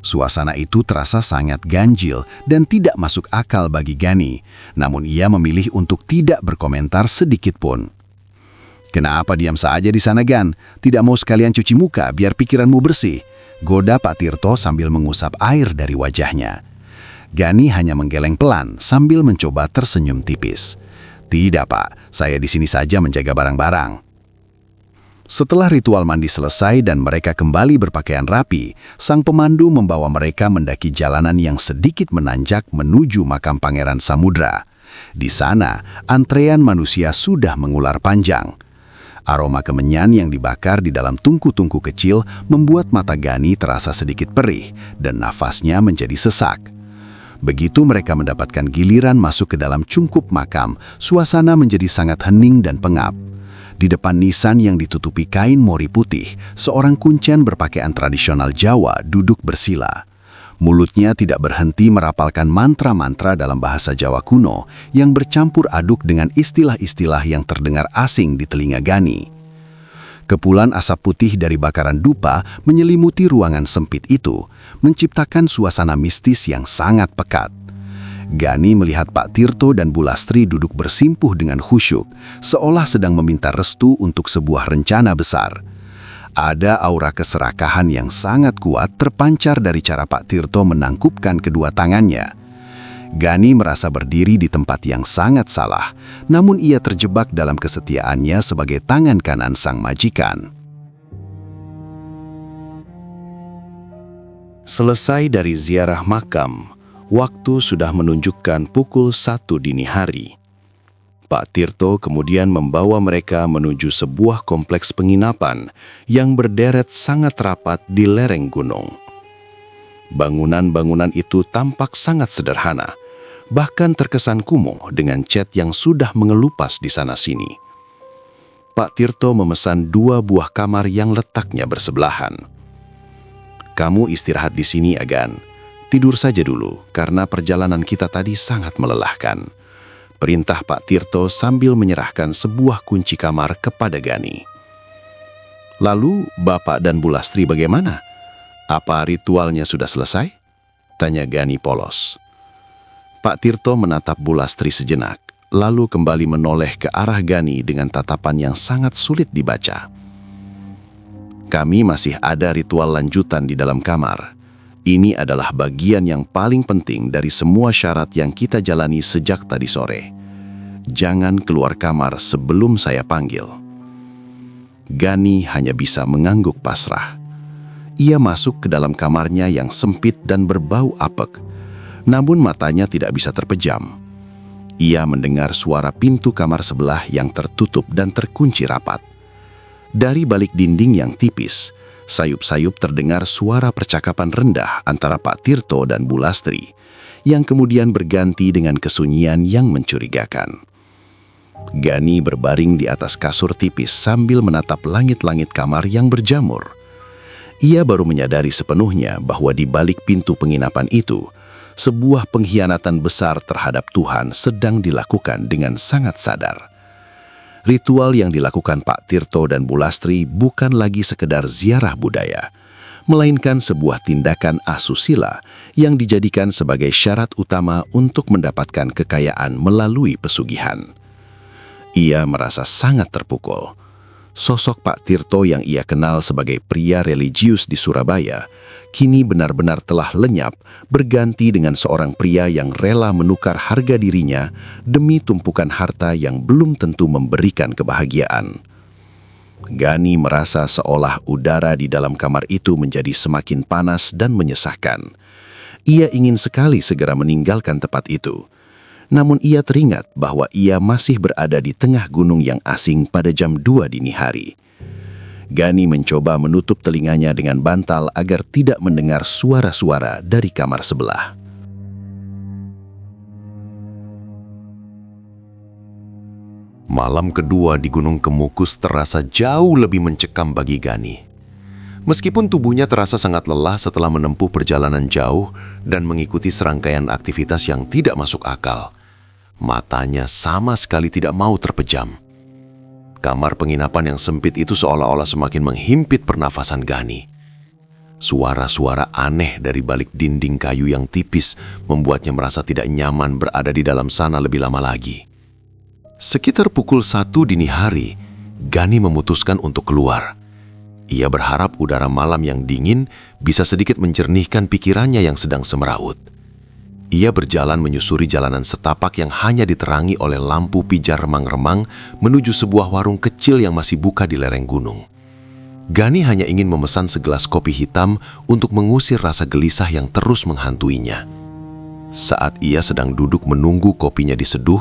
Suasana itu terasa sangat ganjil dan tidak masuk akal bagi Gani, namun ia memilih untuk tidak berkomentar sedikit pun. "Kenapa diam saja di sana, Gan? Tidak mau sekalian cuci muka biar pikiranmu bersih?" goda Pak Tirto sambil mengusap air dari wajahnya. Gani hanya menggeleng pelan sambil mencoba tersenyum tipis. "Tidak, Pak, saya di sini saja menjaga barang-barang." Setelah ritual mandi selesai dan mereka kembali berpakaian rapi, sang pemandu membawa mereka mendaki jalanan yang sedikit menanjak menuju makam Pangeran Samudra. Di sana, antrean manusia sudah mengular panjang. Aroma kemenyan yang dibakar di dalam tungku-tungku kecil membuat mata Gani terasa sedikit perih dan nafasnya menjadi sesak. Begitu mereka mendapatkan giliran masuk ke dalam cungkup makam, suasana menjadi sangat hening dan pengap. Di depan nisan yang ditutupi kain mori putih, seorang kuncen berpakaian tradisional Jawa duduk bersila. Mulutnya tidak berhenti merapalkan mantra-mantra dalam bahasa Jawa kuno yang bercampur aduk dengan istilah-istilah yang terdengar asing di telinga Gani. Kepulan asap putih dari bakaran dupa menyelimuti ruangan sempit itu, menciptakan suasana mistis yang sangat pekat. Gani melihat Pak Tirto dan Bu Lastri duduk bersimpuh dengan khusyuk, seolah sedang meminta restu untuk sebuah rencana besar. Ada aura keserakahan yang sangat kuat terpancar dari cara Pak Tirto menangkupkan kedua tangannya. Gani merasa berdiri di tempat yang sangat salah, namun ia terjebak dalam kesetiaannya sebagai tangan kanan sang majikan. Selesai dari ziarah makam, waktu sudah menunjukkan pukul 1 dini hari. Pak Tirto kemudian membawa mereka menuju sebuah kompleks penginapan yang berderet sangat rapat di lereng gunung. Bangunan-bangunan itu tampak sangat sederhana, bahkan terkesan kumuh dengan cat yang sudah mengelupas di sana-sini. Pak Tirto memesan 2 buah kamar yang letaknya bersebelahan. "Kamu istirahat di sini, Agan. Tidur saja dulu, karena perjalanan kita tadi sangat melelahkan," perintah Pak Tirto sambil menyerahkan sebuah kunci kamar kepada Gani. "Lalu, Bapak dan Bu Lastri bagaimana? Apa ritualnya sudah selesai?" tanya Gani polos. Pak Tirto menatap Bu Lastri sejenak, lalu kembali menoleh ke arah Gani dengan tatapan yang sangat sulit dibaca. "Kami masih ada ritual lanjutan di dalam kamar. Ini adalah bagian yang paling penting dari semua syarat yang kita jalani sejak tadi sore. Jangan keluar kamar sebelum saya panggil." Gani hanya bisa mengangguk pasrah. Ia masuk ke dalam kamarnya yang sempit dan berbau apek, namun matanya tidak bisa terpejam. Ia mendengar suara pintu kamar sebelah yang tertutup dan terkunci rapat. Dari balik dinding yang tipis, sayup-sayup terdengar suara percakapan rendah antara Pak Tirto dan Bu Lastri, yang kemudian berganti dengan kesunyian yang mencurigakan. Gani berbaring di atas kasur tipis sambil menatap langit-langit kamar yang berjamur. Ia baru menyadari sepenuhnya bahwa di balik pintu penginapan itu, sebuah pengkhianatan besar terhadap Tuhan sedang dilakukan dengan sangat sadar. Ritual yang dilakukan Pak Tirto dan Bu Lastri bukan lagi sekedar ziarah budaya, melainkan sebuah tindakan asusila yang dijadikan sebagai syarat utama untuk mendapatkan kekayaan melalui pesugihan. Ia merasa sangat terpukul. Sosok Pak Tirto yang ia kenal sebagai pria religius di Surabaya, kini benar-benar telah lenyap berganti dengan seorang pria yang rela menukar harga dirinya demi tumpukan harta yang belum tentu memberikan kebahagiaan. Gani merasa seolah udara di dalam kamar itu menjadi semakin panas dan menyesakkan. Ia ingin sekali segera meninggalkan tempat itu. Namun ia teringat bahwa ia masih berada di tengah gunung yang asing pada jam 2 dini hari. Gani mencoba menutup telinganya dengan bantal agar tidak mendengar suara-suara dari kamar sebelah. Malam kedua di Gunung Kemukus terasa jauh lebih mencekam bagi Gani. Meskipun tubuhnya terasa sangat lelah setelah menempuh perjalanan jauh dan mengikuti serangkaian aktivitas yang tidak masuk akal, matanya sama sekali tidak mau terpejam. Kamar penginapan yang sempit itu seolah-olah semakin menghimpit pernafasan Gani. Suara-suara aneh dari balik dinding kayu yang tipis membuatnya merasa tidak nyaman berada di dalam sana lebih lama lagi. Sekitar pukul 1 dini hari, Gani memutuskan untuk keluar. Ia berharap udara malam yang dingin bisa sedikit mencernihkan pikirannya yang sedang semeraut. Ia berjalan menyusuri jalanan setapak yang hanya diterangi oleh lampu pijar remang-remang menuju sebuah warung kecil yang masih buka di lereng gunung. Gani hanya ingin memesan segelas kopi hitam untuk mengusir rasa gelisah yang terus menghantuinya. Saat ia sedang duduk menunggu kopinya diseduh,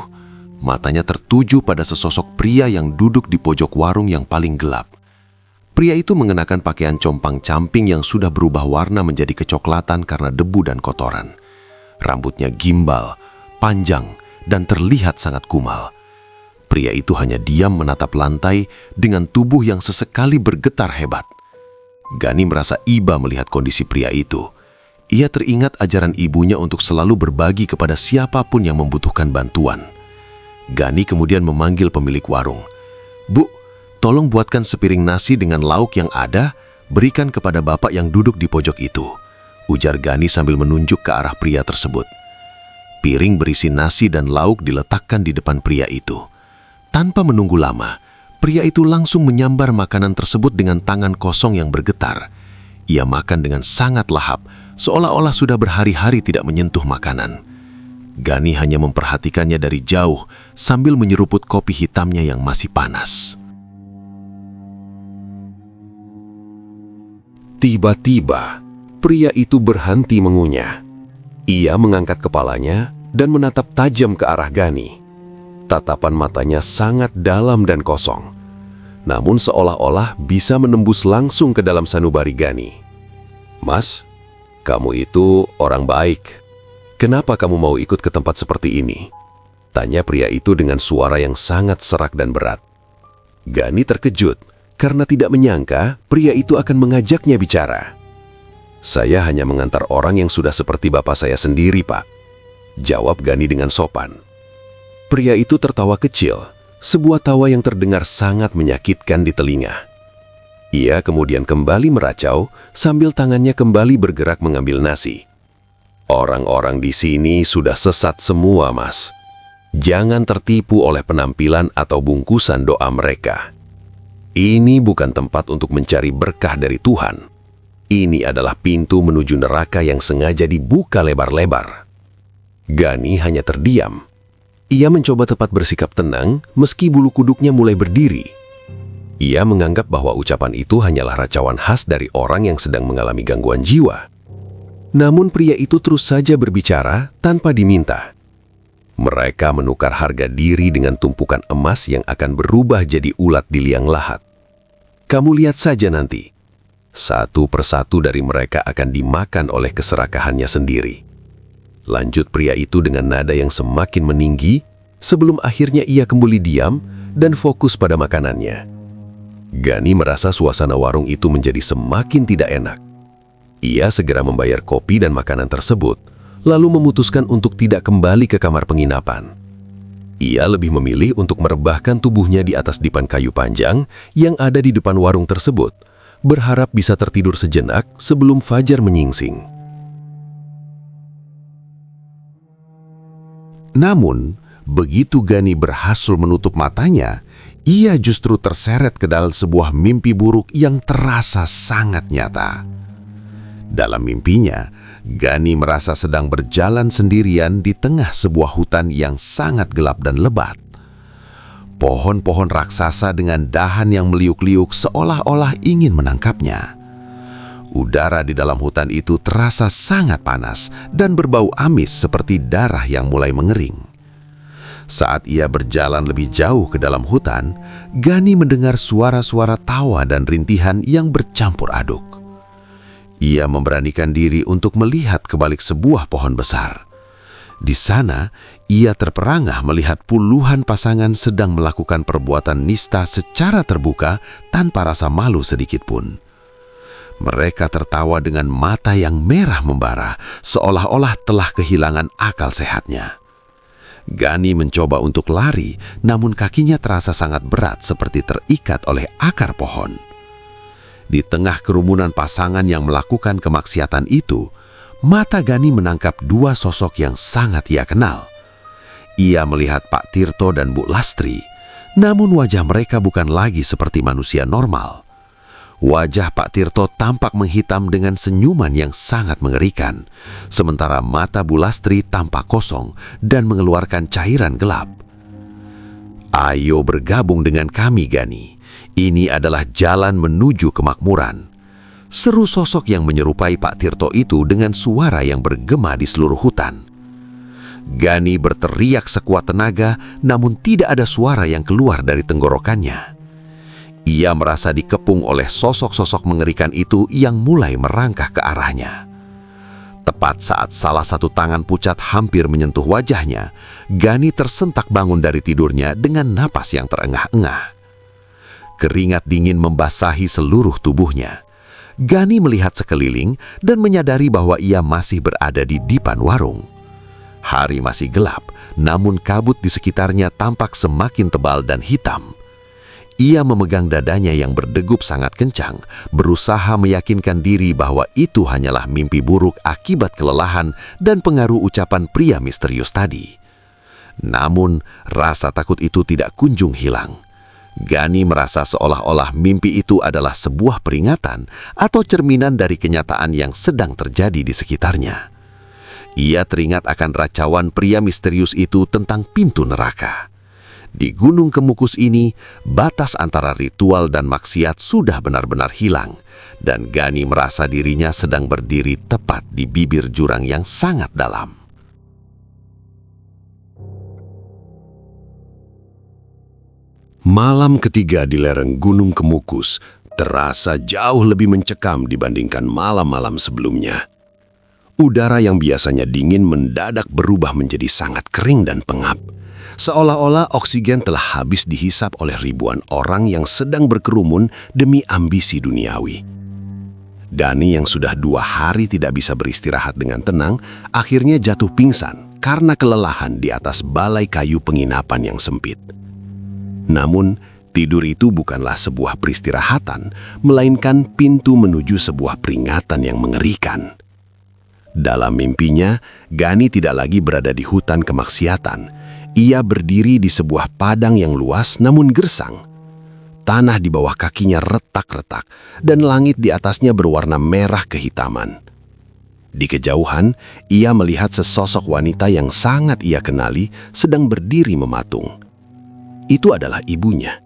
matanya tertuju pada sesosok pria yang duduk di pojok warung yang paling gelap. Pria itu mengenakan pakaian compang-camping yang sudah berubah warna menjadi kecoklatan karena debu dan kotoran. Rambutnya gimbal, panjang, dan terlihat sangat kumal. Pria itu hanya diam menatap lantai dengan tubuh yang sesekali bergetar hebat. Gani merasa iba melihat kondisi pria itu. Ia teringat ajaran ibunya untuk selalu berbagi kepada siapapun yang membutuhkan bantuan. Gani kemudian memanggil pemilik warung. "Bu, tolong buatkan sepiring nasi dengan lauk yang ada, berikan kepada bapak yang duduk di pojok itu," ujar Gani sambil menunjuk ke arah pria tersebut. Piring berisi nasi dan lauk diletakkan di depan pria itu. Tanpa menunggu lama, pria itu langsung menyambar makanan tersebut dengan tangan kosong yang bergetar. Ia makan dengan sangat lahap, seolah-olah sudah berhari-hari tidak menyentuh makanan. Gani hanya memperhatikannya dari jauh sambil menyeruput kopi hitamnya yang masih panas. Tiba-tiba, pria itu berhenti mengunyah. Ia mengangkat kepalanya dan menatap tajam ke arah Gani. Tatapan matanya sangat dalam dan kosong, namun seolah-olah bisa menembus langsung ke dalam sanubari Gani. "Mas, kamu itu orang baik. Kenapa kamu mau ikut ke tempat seperti ini?" tanya pria itu dengan suara yang sangat serak dan berat. Gani terkejut karena tidak menyangka pria itu akan mengajaknya bicara. "Saya hanya mengantar orang yang sudah seperti bapak saya sendiri, Pak," jawab Gani dengan sopan. Pria itu tertawa kecil, sebuah tawa yang terdengar sangat menyakitkan di telinga. Ia kemudian kembali meracau sambil tangannya kembali bergerak mengambil nasi. "Orang-orang di sini sudah sesat semua, Mas. Jangan tertipu oleh penampilan atau bungkusan doa mereka. Ini bukan tempat untuk mencari berkah dari Tuhan. Ini adalah pintu menuju neraka yang sengaja dibuka lebar-lebar." Gani hanya terdiam. Ia mencoba tetap bersikap tenang meski bulu kuduknya mulai berdiri. Ia menganggap bahwa ucapan itu hanyalah racauan khas dari orang yang sedang mengalami gangguan jiwa. Namun pria itu terus saja berbicara tanpa diminta. Mereka menukar harga diri dengan tumpukan emas yang akan berubah jadi ulat di liang lahat. "Kamu lihat saja nanti. Satu persatu dari mereka akan dimakan oleh keserakahannya sendiri," lanjut pria itu dengan nada yang semakin meninggi sebelum akhirnya ia kembali diam dan fokus pada makanannya. Gani merasa suasana warung itu menjadi semakin tidak enak. Ia segera membayar kopi dan makanan tersebut, lalu memutuskan untuk tidak kembali ke kamar penginapan. Ia lebih memilih untuk merebahkan tubuhnya di atas dipan kayu panjang yang ada di depan warung tersebut, berharap bisa tertidur sejenak sebelum fajar menyingsing. Namun, begitu Gani berhasil menutup matanya, ia justru terseret ke dalam sebuah mimpi buruk yang terasa sangat nyata. Dalam mimpinya, Gani merasa sedang berjalan sendirian di tengah sebuah hutan yang sangat gelap dan lebat. Pohon-pohon raksasa dengan dahan yang meliuk-liuk seolah-olah ingin menangkapnya. Udara di dalam hutan itu terasa sangat panas dan berbau amis seperti darah yang mulai mengering. Saat ia berjalan lebih jauh ke dalam hutan, Gani mendengar suara-suara tawa dan rintihan yang bercampur aduk. Ia memberanikan diri untuk melihat ke balik sebuah pohon besar. Di sana, ia terperangah melihat puluhan pasangan sedang melakukan perbuatan nista secara terbuka tanpa rasa malu sedikit pun. Mereka tertawa dengan mata yang merah membara, seolah-olah telah kehilangan akal sehatnya. Gani mencoba untuk lari, namun kakinya terasa sangat berat seperti terikat oleh akar pohon. Di tengah kerumunan pasangan yang melakukan kemaksiatan itu, mata Gani menangkap dua sosok yang sangat ia kenal. Ia melihat Pak Tirto dan Bu Lastri, namun wajah mereka bukan lagi seperti manusia normal. Wajah Pak Tirto tampak menghitam dengan senyuman yang sangat mengerikan, sementara mata Bu Lastri tampak kosong dan mengeluarkan cairan gelap. "Ayo bergabung dengan kami, Gani. Ini adalah jalan menuju kemakmuran," seru sosok yang menyerupai Pak Tirto itu dengan suara yang bergema di seluruh hutan. Gani berteriak sekuat tenaga, namun tidak ada suara yang keluar dari tenggorokannya. Ia merasa dikepung oleh sosok-sosok mengerikan itu yang mulai merangkak ke arahnya. Tepat saat salah satu tangan pucat hampir menyentuh wajahnya, Gani tersentak bangun dari tidurnya dengan napas yang terengah-engah. Keringat dingin membasahi seluruh tubuhnya. Gani melihat sekeliling dan menyadari bahwa ia masih berada di depan warung. Hari masih gelap, namun kabut di sekitarnya tampak semakin tebal dan hitam. Ia memegang dadanya yang berdegup sangat kencang, berusaha meyakinkan diri bahwa itu hanyalah mimpi buruk akibat kelelahan dan pengaruh ucapan pria misterius tadi. Namun, rasa takut itu tidak kunjung hilang. Gani merasa seolah-olah mimpi itu adalah sebuah peringatan atau cerminan dari kenyataan yang sedang terjadi di sekitarnya. Ia teringat akan racauan pria misterius itu tentang pintu neraka. Di Gunung Kemukus ini, batas antara ritual dan maksiat sudah benar-benar hilang, dan Gani merasa dirinya sedang berdiri tepat di bibir jurang yang sangat dalam. Malam ketiga di lereng Gunung Kemukus terasa jauh lebih mencekam dibandingkan malam-malam sebelumnya. Udara yang biasanya dingin mendadak berubah menjadi sangat kering dan pengap. Seolah-olah oksigen telah habis dihisap oleh ribuan orang yang sedang berkerumun demi ambisi duniawi. Dani yang sudah 2 hari tidak bisa beristirahat dengan tenang, akhirnya jatuh pingsan karena kelelahan di atas balai kayu penginapan yang sempit. Namun, tidur itu bukanlah sebuah peristirahatan, melainkan pintu menuju sebuah peringatan yang mengerikan. Dalam mimpinya, Gani tidak lagi berada di hutan kemaksiatan. Ia berdiri di sebuah padang yang luas namun gersang. Tanah di bawah kakinya retak-retak dan langit di atasnya berwarna merah kehitaman. Di kejauhan, ia melihat sesosok wanita yang sangat ia kenali sedang berdiri mematung. Itu adalah ibunya.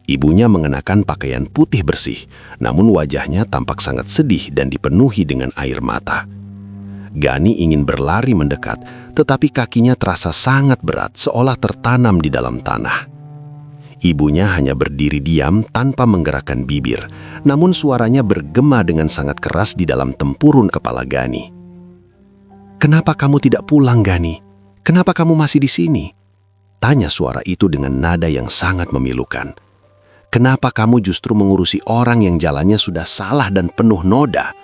Ibunya mengenakan pakaian putih bersih, namun wajahnya tampak sangat sedih dan dipenuhi dengan air mata. Gani ingin berlari mendekat, tetapi kakinya terasa sangat berat seolah tertanam di dalam tanah. Ibunya hanya berdiri diam tanpa menggerakkan bibir, namun suaranya bergema dengan sangat keras di dalam tempurun kepala Gani. "Kenapa kamu tidak pulang, Gani? Kenapa kamu masih di sini?" Tanya suara itu dengan nada yang sangat memilukan. "Kenapa kamu justru mengurusi orang yang jalannya sudah salah dan penuh noda?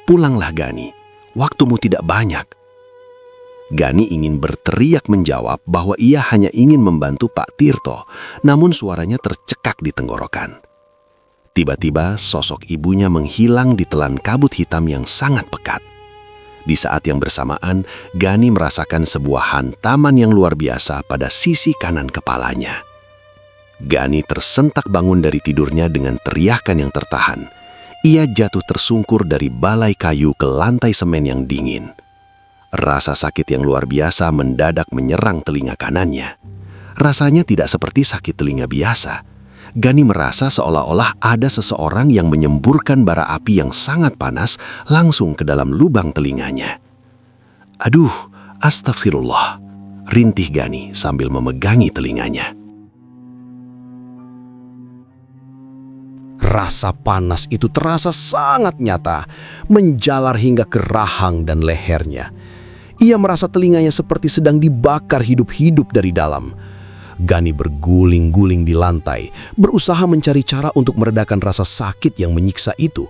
Pulanglah, Gani. Waktumu tidak banyak." Gani ingin berteriak menjawab bahwa ia hanya ingin membantu Pak Tirto, namun suaranya tercekak di tenggorokan. Tiba-tiba sosok ibunya menghilang di telan kabut hitam yang sangat pekat. Di saat yang bersamaan, Gani merasakan sebuah hantaman yang luar biasa pada sisi kanan kepalanya. Gani tersentak bangun dari tidurnya dengan teriakan yang tertahan. Ia jatuh tersungkur dari balai kayu ke lantai semen yang dingin. Rasa sakit yang luar biasa mendadak menyerang telinga kanannya. Rasanya tidak seperti sakit telinga biasa. Gani merasa seolah-olah ada seseorang yang menyemburkan bara api yang sangat panas langsung ke dalam lubang telinganya. "Aduh, astagfirullah," rintih Gani sambil memegangi telinganya. Rasa panas itu terasa sangat nyata, menjalar hingga ke rahang dan lehernya. Ia merasa telinganya seperti sedang dibakar hidup-hidup dari dalam. Gani berguling-guling di lantai, berusaha mencari cara untuk meredakan rasa sakit yang menyiksa itu.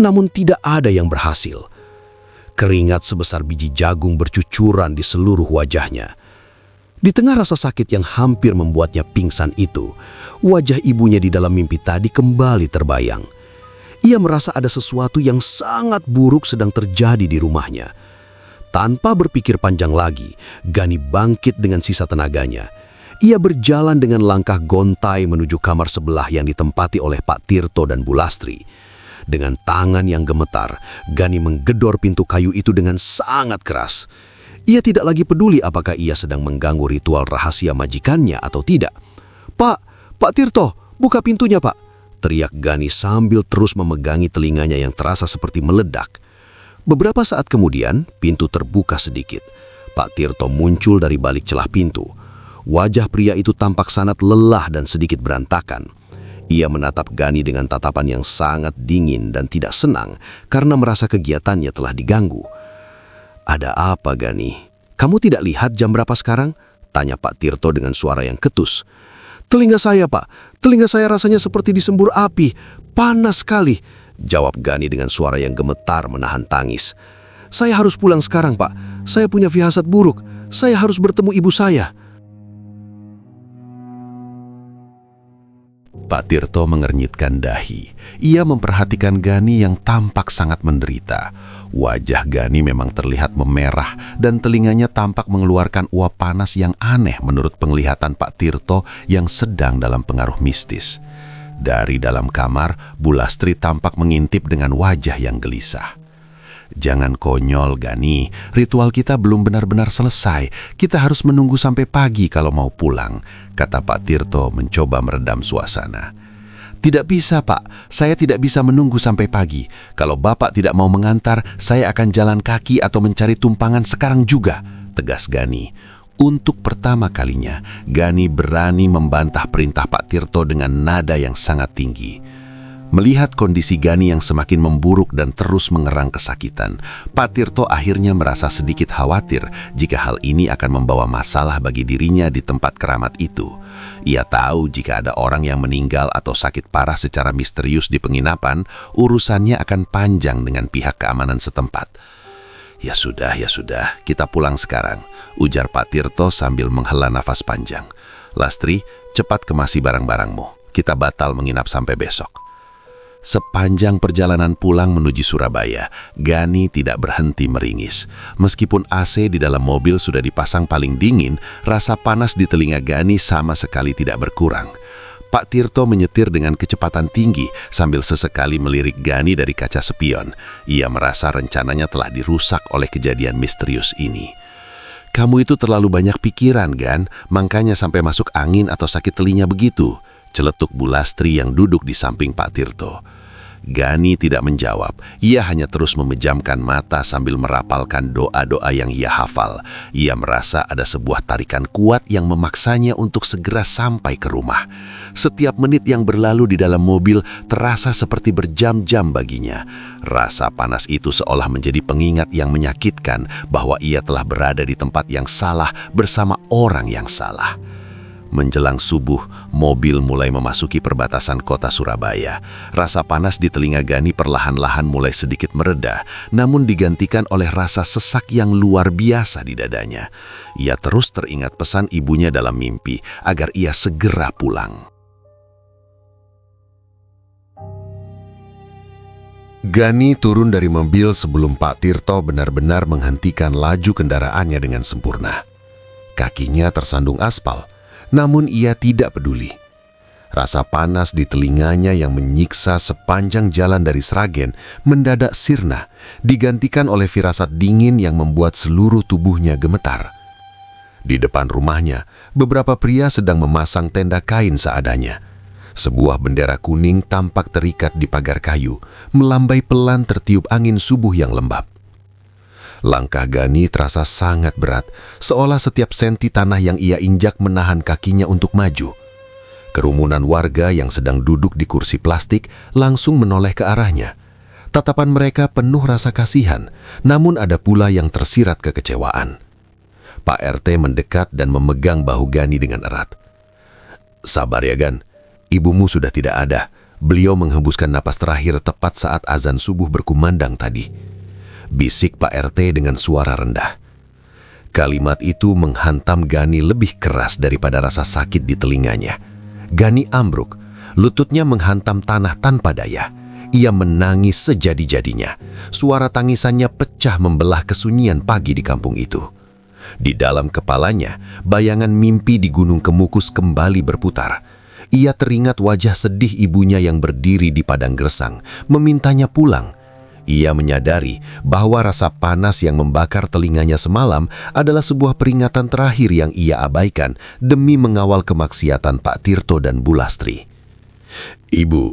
Namun tidak ada yang berhasil. Keringat sebesar biji jagung bercucuran di seluruh wajahnya. Di tengah rasa sakit yang hampir membuatnya pingsan itu, wajah ibunya di dalam mimpi tadi kembali terbayang. Ia merasa ada sesuatu yang sangat buruk sedang terjadi di rumahnya. Tanpa berpikir panjang lagi, Gani bangkit dengan sisa tenaganya. Ia berjalan dengan langkah gontai menuju kamar sebelah yang ditempati oleh Pak Tirto dan Bu Lastri. Dengan tangan yang gemetar, Gani menggedor pintu kayu itu dengan sangat keras. Ia tidak lagi peduli apakah ia sedang mengganggu ritual rahasia majikannya atau tidak. Pak Tirto, buka pintunya, Pak!" teriak Gani sambil terus memegangi telinganya yang terasa seperti meledak. Beberapa saat kemudian, pintu terbuka sedikit. Pak Tirto muncul dari balik celah pintu. Wajah pria itu tampak sangat lelah dan sedikit berantakan. Ia menatap Gani dengan tatapan yang sangat dingin dan tidak senang karena merasa kegiatannya telah diganggu. Ada apa, Gani? Kamu tidak lihat jam berapa sekarang? Tanya Pak Tirto dengan suara yang ketus. Telinga saya, Pak. Telinga saya rasanya seperti disembur api. Panas sekali. Jawab Gani dengan suara yang gemetar menahan tangis. Saya harus pulang sekarang, Pak. Saya punya firasat buruk. Saya harus bertemu ibu saya. Pak Tirto mengernyitkan dahi. Ia memperhatikan Gani yang tampak sangat menderita. Wajah Gani memang terlihat memerah dan telinganya tampak mengeluarkan uap panas yang aneh menurut penglihatan Pak Tirto yang sedang dalam pengaruh mistis. Dari dalam kamar, Bu Lastri tampak mengintip dengan wajah yang gelisah. Jangan konyol, Gani. Ritual kita belum benar-benar selesai. Kita harus menunggu sampai pagi kalau mau pulang, kata Pak Tirto mencoba meredam suasana. Tidak bisa, Pak. Saya tidak bisa menunggu sampai pagi. Kalau Bapak tidak mau mengantar, saya akan jalan kaki atau mencari tumpangan sekarang juga, tegas Gani. Untuk pertama kalinya, Gani berani membantah perintah Pak Tirto dengan nada yang sangat tinggi. Melihat kondisi Gani yang semakin memburuk dan terus mengerang kesakitan, Pak Tirto akhirnya merasa sedikit khawatir jika hal ini akan membawa masalah bagi dirinya di tempat keramat itu. Ia tahu jika ada orang yang meninggal atau sakit parah secara misterius di penginapan, urusannya akan panjang dengan pihak keamanan setempat. Ya sudah, kita pulang sekarang, ujar Pak Tirto sambil menghela nafas panjang. Lastri, cepat kemasi barang-barangmu. Kita batal menginap sampai besok. Sepanjang perjalanan pulang menuju Surabaya, Gani tidak berhenti meringis. Meskipun AC di dalam mobil sudah dipasang paling dingin, rasa panas di telinga Gani sama sekali tidak berkurang. Pak Tirto menyetir dengan kecepatan tinggi sambil sesekali melirik Gani dari kaca spion. Ia merasa rencananya telah dirusak oleh kejadian misterius ini. Kamu itu terlalu banyak pikiran, Gan, makanya sampai masuk angin atau sakit telinga begitu, celetuk Bu Lastri yang duduk di samping Pak Tirto. Gani tidak menjawab, ia hanya terus memejamkan mata sambil merapalkan doa-doa yang ia hafal. Ia merasa ada sebuah tarikan kuat yang memaksanya untuk segera sampai ke rumah. Setiap menit yang berlalu di dalam mobil terasa seperti berjam-jam baginya. Rasa panas itu seolah menjadi pengingat yang menyakitkan bahwa ia telah berada di tempat yang salah bersama orang yang salah. Menjelang subuh, mobil mulai memasuki perbatasan kota Surabaya. Rasa panas di telinga Gani perlahan-lahan mulai sedikit mereda, namun digantikan oleh rasa sesak yang luar biasa di dadanya. Ia terus teringat pesan ibunya dalam mimpi agar ia segera pulang. Gani turun dari mobil sebelum Pak Tirto benar-benar menghentikan laju kendaraannya dengan sempurna. Kakinya tersandung aspal. Namun ia tidak peduli. Rasa panas di telinganya yang menyiksa sepanjang jalan dari Sragen mendadak sirna, digantikan oleh firasat dingin yang membuat seluruh tubuhnya gemetar. Di depan rumahnya, beberapa pria sedang memasang tenda kain seadanya. Sebuah bendera kuning tampak terikat di pagar kayu, melambai pelan tertiup angin subuh yang lembab. Langkah Gani terasa sangat berat, seolah setiap senti tanah yang ia injak menahan kakinya untuk maju. Kerumunan warga yang sedang duduk di kursi plastik langsung menoleh ke arahnya. Tatapan mereka penuh rasa kasihan, namun ada pula yang tersirat kekecewaan. Pak RT mendekat dan memegang bahu Gani dengan erat. Sabar ya, Gan, ibumu sudah tidak ada. Beliau menghembuskan napas terakhir tepat saat azan subuh berkumandang tadi. Bisik Pak RT dengan suara rendah. Kalimat itu menghantam Gani lebih keras daripada rasa sakit di telinganya. Gani ambruk, lututnya menghantam tanah tanpa daya. Ia menangis sejadi-jadinya. Suara tangisannya pecah membelah kesunyian pagi di kampung itu. Di dalam kepalanya, bayangan mimpi di Gunung Kemukus kembali berputar. Ia teringat wajah sedih ibunya yang berdiri di padang gersang, memintanya pulang. Ia menyadari bahwa rasa panas yang membakar telinganya semalam adalah sebuah peringatan terakhir yang ia abaikan demi mengawal kemaksiatan Pak Tirto dan Bu Lastri. Ibu,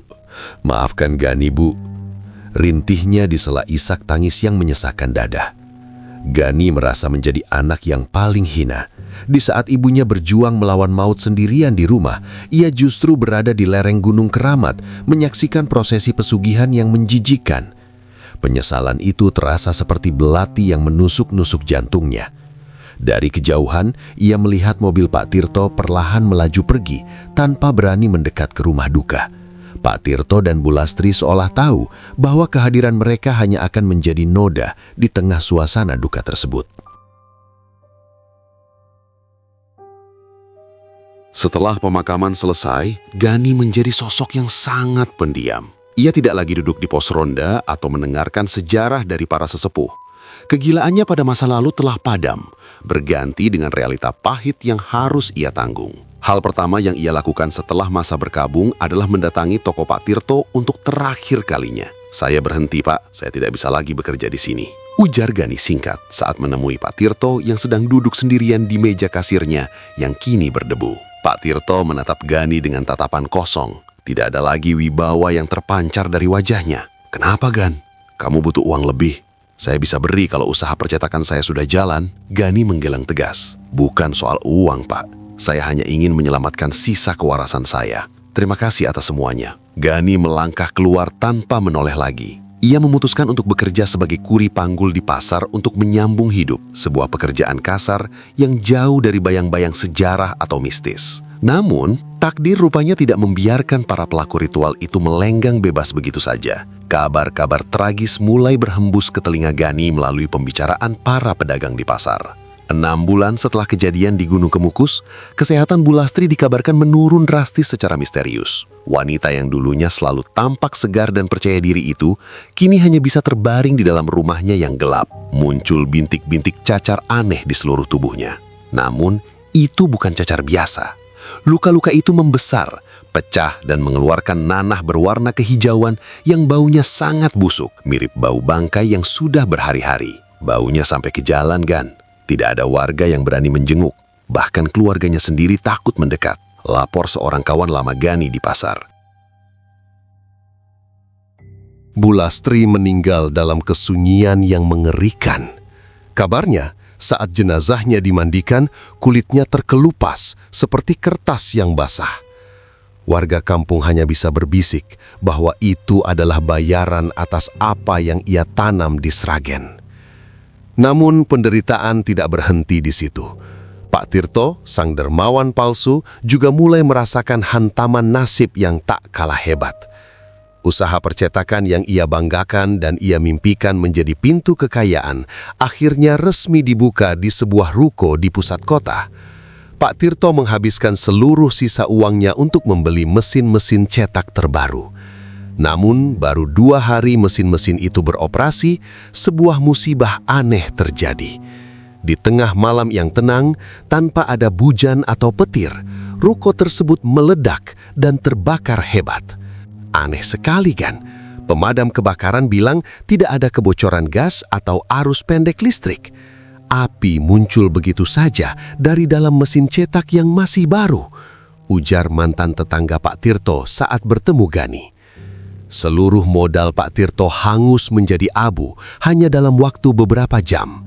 maafkan Gani, Bu. Rintihnya di sela isak tangis yang menyesakkan dada. Gani merasa menjadi anak yang paling hina. Di saat ibunya berjuang melawan maut sendirian di rumah, ia justru berada di lereng Gunung Keramat menyaksikan prosesi pesugihan yang menjijikkan. Penyesalan itu terasa seperti belati yang menusuk-nusuk jantungnya. Dari kejauhan, ia melihat mobil Pak Tirto perlahan melaju pergi tanpa berani mendekat ke rumah duka. Pak Tirto dan Bu Lastri seolah tahu bahwa kehadiran mereka hanya akan menjadi noda di tengah suasana duka tersebut. Setelah pemakaman selesai, Gani menjadi sosok yang sangat pendiam. Ia tidak lagi duduk di pos ronda atau mendengarkan sejarah dari para sesepuh. Kegilaannya pada masa lalu telah padam, berganti dengan realita pahit yang harus ia tanggung. Hal pertama yang ia lakukan setelah masa berkabung adalah mendatangi toko Pak Tirto untuk terakhir kalinya. "Saya berhenti, Pak. Saya tidak bisa lagi bekerja di sini," ujar Gani singkat saat menemui Pak Tirto yang sedang duduk sendirian di meja kasirnya yang kini berdebu. Pak Tirto menatap Gani dengan tatapan kosong. Tidak ada lagi wibawa yang terpancar dari wajahnya. "Kenapa, Gan? Kamu butuh uang lebih? Saya bisa beri kalau usaha percetakan saya sudah jalan." Gani menggeleng tegas. "Bukan soal uang, Pak. Saya hanya ingin menyelamatkan sisa kewarasan saya. Terima kasih atas semuanya." Gani melangkah keluar tanpa menoleh lagi. Ia memutuskan untuk bekerja sebagai kuri panggul di pasar untuk menyambung hidup, sebuah pekerjaan kasar yang jauh dari bayang-bayang sejarah atau mistis. Namun, takdir rupanya tidak membiarkan para pelaku ritual itu melenggang bebas begitu saja. Kabar-kabar tragis mulai berhembus ke telinga Gani melalui pembicaraan para pedagang di pasar. 6 bulan setelah kejadian di Gunung Kemukus, kesehatan Bu Lastri dikabarkan menurun drastis secara misterius. Wanita yang dulunya selalu tampak segar dan percaya diri itu, kini hanya bisa terbaring di dalam rumahnya yang gelap. Muncul bintik-bintik cacar aneh di seluruh tubuhnya. Namun, itu bukan cacar biasa. Luka-luka itu membesar, pecah dan mengeluarkan nanah berwarna kehijauan yang baunya sangat busuk, mirip bau bangkai yang sudah berhari-hari. Baunya sampai ke jalan, Gan. Tidak ada warga yang berani menjenguk, bahkan keluarganya sendiri takut mendekat, lapor seorang kawan lama Gani di pasar. Bu Lastri meninggal dalam kesunyian yang mengerikan. Kabarnya, saat jenazahnya dimandikan, kulitnya terkelupas seperti kertas yang basah. Warga kampung hanya bisa berbisik bahwa itu adalah bayaran atas apa yang ia tanam di Sragen. Namun penderitaan tidak berhenti di situ. Pak Tirto, sang dermawan palsu, juga mulai merasakan hantaman nasib yang tak kalah hebat. Usaha percetakan yang ia banggakan dan ia mimpikan menjadi pintu kekayaan akhirnya resmi dibuka di sebuah ruko di pusat kota. Pak Tirto menghabiskan seluruh sisa uangnya untuk membeli mesin-mesin cetak terbaru. Namun, baru 2 hari mesin-mesin itu beroperasi, sebuah musibah aneh terjadi. Di tengah malam yang tenang, tanpa ada bujan atau petir, ruko tersebut meledak dan terbakar hebat. Aneh sekali kan? Pemadam kebakaran bilang tidak ada kebocoran gas atau arus pendek listrik. Api muncul begitu saja dari dalam mesin cetak yang masih baru, ujar mantan tetangga Pak Tirto saat bertemu Gani. Seluruh modal Pak Tirto hangus menjadi abu hanya dalam waktu beberapa jam.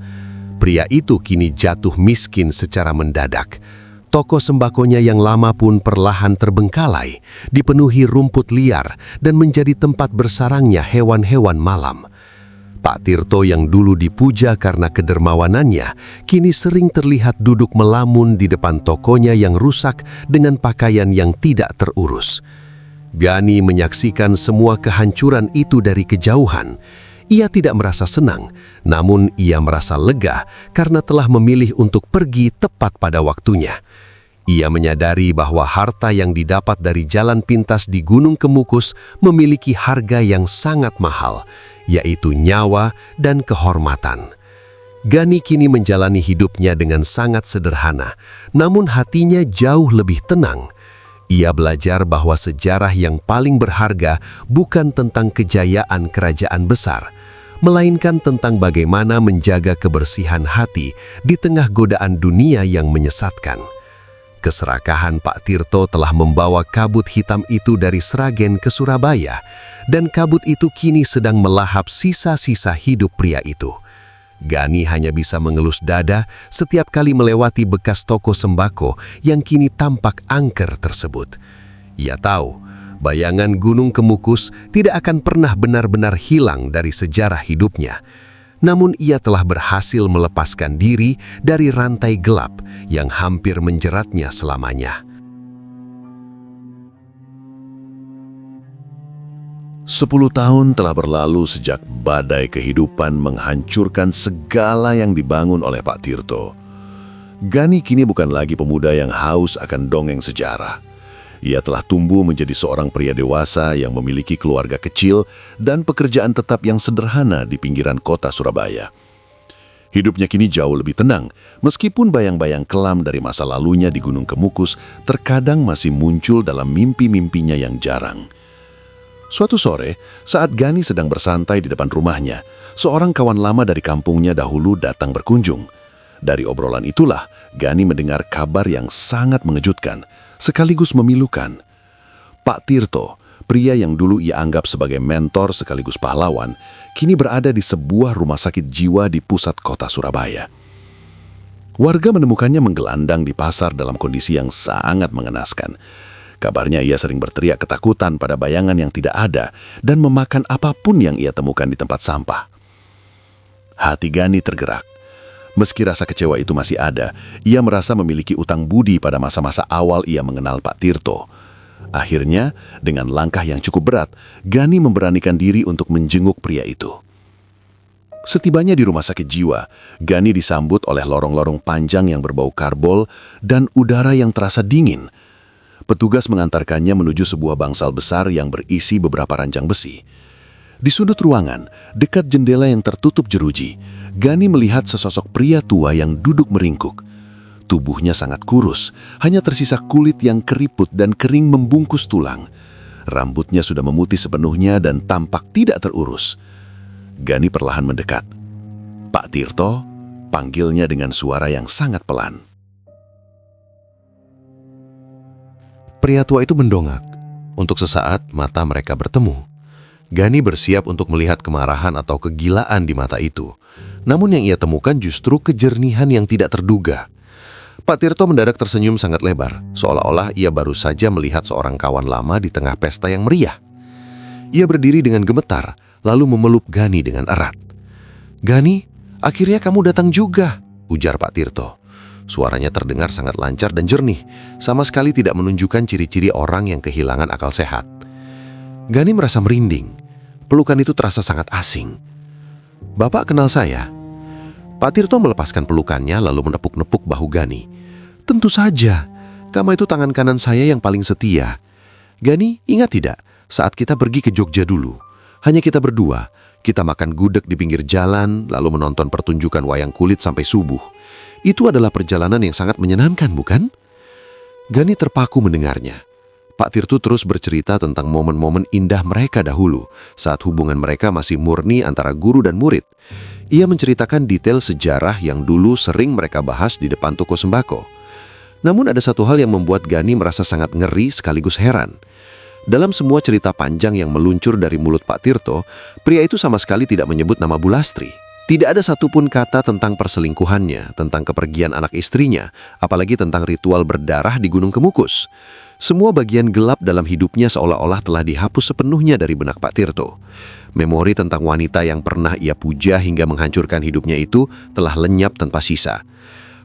Pria itu kini jatuh miskin secara mendadak. Toko sembakonya yang lama pun perlahan terbengkalai, dipenuhi rumput liar dan menjadi tempat bersarangnya hewan-hewan malam. Pak Tirto yang dulu dipuja karena kedermawanannya, kini sering terlihat duduk melamun di depan tokonya yang rusak dengan pakaian yang tidak terurus. Gani menyaksikan semua kehancuran itu dari kejauhan. Ia tidak merasa senang, namun ia merasa lega karena telah memilih untuk pergi tepat pada waktunya. Ia menyadari bahwa harta yang didapat dari jalan pintas di Gunung Kemukus memiliki harga yang sangat mahal, yaitu nyawa dan kehormatan. Gani kini menjalani hidupnya dengan sangat sederhana, namun hatinya jauh lebih tenang. Ia belajar bahwa sejarah yang paling berharga bukan tentang kejayaan kerajaan besar, melainkan tentang bagaimana menjaga kebersihan hati di tengah godaan dunia yang menyesatkan. Keserakahan Pak Tirto telah membawa kabut hitam itu dari Sragen ke Surabaya, dan kabut itu kini sedang melahap sisa-sisa hidup pria itu. Gani hanya bisa mengelus dada setiap kali melewati bekas toko sembako yang kini tampak angker tersebut. Ia tahu bayangan Gunung Kemukus tidak akan pernah benar-benar hilang dari sejarah hidupnya. Namun ia telah berhasil melepaskan diri dari rantai gelap yang hampir menjeratnya selamanya. 10 tahun telah berlalu sejak badai kehidupan menghancurkan segala yang dibangun oleh Pak Tirto. Gani kini bukan lagi pemuda yang haus akan dongeng sejarah. Ia telah tumbuh menjadi seorang pria dewasa yang memiliki keluarga kecil dan pekerjaan tetap yang sederhana di pinggiran kota Surabaya. Hidupnya kini jauh lebih tenang, meskipun bayang-bayang kelam dari masa lalunya di Gunung Kemukus terkadang masih muncul dalam mimpi-mimpinya yang jarang. Suatu sore, saat Gani sedang bersantai di depan rumahnya, seorang kawan lama dari kampungnya dahulu datang berkunjung. Dari obrolan itulah, Gani mendengar kabar yang sangat mengejutkan, sekaligus memilukan. Pak Tirto, pria yang dulu ia anggap sebagai mentor sekaligus pahlawan, kini berada di sebuah rumah sakit jiwa di pusat kota Surabaya. Warga menemukannya menggelandang di pasar dalam kondisi yang sangat mengenaskan. Kabarnya ia sering berteriak ketakutan pada bayangan yang tidak ada dan memakan apapun yang ia temukan di tempat sampah. Hati Gani tergerak. Meski rasa kecewa itu masih ada, ia merasa memiliki utang budi pada masa-masa awal ia mengenal Pak Tirto. Akhirnya, dengan langkah yang cukup berat, Gani memberanikan diri untuk menjenguk pria itu. Setibanya di rumah sakit jiwa, Gani disambut oleh lorong-lorong panjang yang berbau karbol dan udara yang terasa dingin. Petugas mengantarkannya menuju sebuah bangsal besar yang berisi beberapa ranjang besi. Di sudut ruangan, dekat jendela yang tertutup jeruji, Gani melihat sesosok pria tua yang duduk meringkuk. Tubuhnya sangat kurus, hanya tersisa kulit yang keriput dan kering membungkus tulang. Rambutnya sudah memutih sepenuhnya dan tampak tidak terurus. Gani perlahan mendekat. "Pak Tirto," panggilnya dengan suara yang sangat pelan. Pria tua itu mendongak. Untuk sesaat, mata mereka bertemu. Gani bersiap untuk melihat kemarahan atau kegilaan di mata itu. Namun yang ia temukan justru kejernihan yang tidak terduga. Pak Tirto mendadak tersenyum sangat lebar, seolah-olah ia baru saja melihat seorang kawan lama di tengah pesta yang meriah. Ia berdiri dengan gemetar, lalu memeluk Gani dengan erat. "Gani, akhirnya kamu datang juga," ujar Pak Tirto. Suaranya terdengar sangat lancar dan jernih, sama sekali tidak menunjukkan ciri-ciri orang yang kehilangan akal sehat. Gani merasa merinding. Pelukan itu terasa sangat asing. "Bapak kenal saya?" Pak Tirto melepaskan pelukannya lalu menepuk-nepuk bahu Gani. "Tentu saja, kamu itu tangan kanan saya yang paling setia. Gani, ingat tidak saat kita pergi ke Jogja dulu? Hanya kita berdua, kita makan gudeg di pinggir jalan lalu menonton pertunjukan wayang kulit sampai subuh. Itu adalah perjalanan yang sangat menyenangkan, bukan?" Gani terpaku mendengarnya. Pak Tirto terus bercerita tentang momen-momen indah mereka dahulu, saat hubungan mereka masih murni antara guru dan murid. Ia menceritakan detail sejarah yang dulu sering mereka bahas di depan toko sembako. Namun ada satu hal yang membuat Gani merasa sangat ngeri sekaligus heran. Dalam semua cerita panjang yang meluncur dari mulut Pak Tirto, pria itu sama sekali tidak menyebut nama Bu Lastri. Tidak ada satupun kata tentang perselingkuhannya, tentang kepergian anak istrinya, apalagi tentang ritual berdarah di Gunung Kemukus. Semua bagian gelap dalam hidupnya seolah-olah telah dihapus sepenuhnya dari benak Pak Tirto. Memori tentang wanita yang pernah ia puja hingga menghancurkan hidupnya itu telah lenyap tanpa sisa.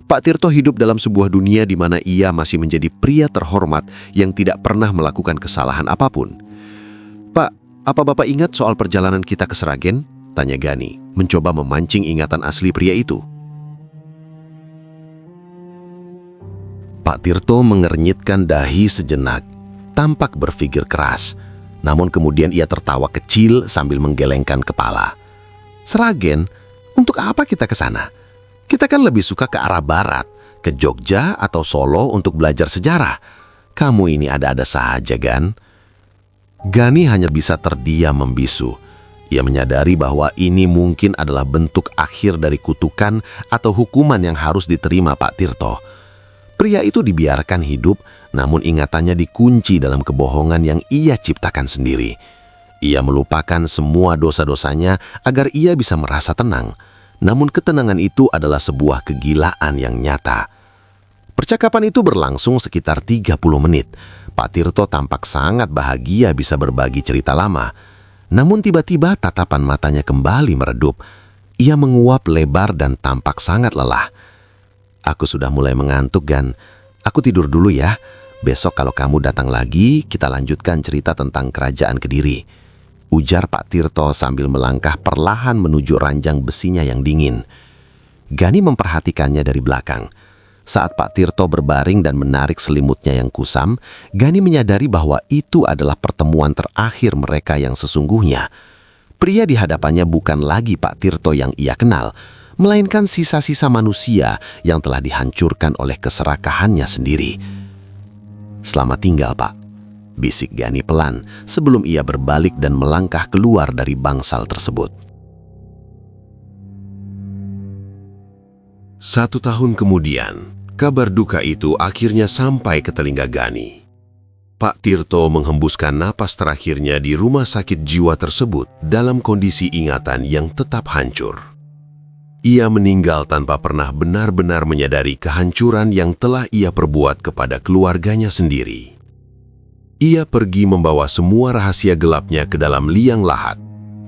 Pak Tirto hidup dalam sebuah dunia di mana ia masih menjadi pria terhormat yang tidak pernah melakukan kesalahan apapun. "Pak, apa Bapak ingat soal perjalanan kita ke Sragen?" tanya Gani, mencoba memancing ingatan asli pria itu. Pak Tirto mengernyitkan dahi sejenak, tampak berpikir keras. Namun kemudian ia tertawa kecil sambil menggelengkan kepala. "Sragen? Untuk apa kita ke sana? Kita kan lebih suka ke arah barat, ke Jogja atau Solo untuk belajar sejarah. Kamu ini ada-ada saja, Gan." Gani hanya bisa terdiam membisu. Ia menyadari bahwa ini mungkin adalah bentuk akhir dari kutukan atau hukuman yang harus diterima Pak Tirto. Pria itu dibiarkan hidup, namun ingatannya dikunci dalam kebohongan yang ia ciptakan sendiri. Ia melupakan semua dosa-dosanya agar ia bisa merasa tenang. Namun ketenangan itu adalah sebuah kegilaan yang nyata. Percakapan itu berlangsung sekitar 30 menit. Pak Tirto tampak sangat bahagia bisa berbagi cerita lama. Namun tiba-tiba tatapan matanya kembali meredup. Ia menguap lebar dan tampak sangat lelah. "Aku sudah mulai mengantuk, Gan. Aku tidur dulu ya. Besok kalau kamu datang lagi, kita lanjutkan cerita tentang kerajaan Kediri," ujar Pak Tirto sambil melangkah perlahan menuju ranjang besinya yang dingin. Gani memperhatikannya dari belakang. Saat Pak Tirto berbaring dan menarik selimutnya yang kusam, Gani menyadari bahwa itu adalah pertemuan terakhir mereka yang sesungguhnya. Pria di hadapannya bukan lagi Pak Tirto yang ia kenal, melainkan sisa-sisa manusia yang telah dihancurkan oleh keserakahannya sendiri. "Selamat tinggal, Pak," bisik Gani pelan sebelum ia berbalik dan melangkah keluar dari bangsal tersebut. 1 tahun kemudian, kabar duka itu akhirnya sampai ke telinga Gani. Pak Tirto menghembuskan napas terakhirnya di rumah sakit jiwa tersebut dalam kondisi ingatan yang tetap hancur. Ia meninggal tanpa pernah benar-benar menyadari kehancuran yang telah ia perbuat kepada keluarganya sendiri. Ia pergi membawa semua rahasia gelapnya ke dalam liang lahat,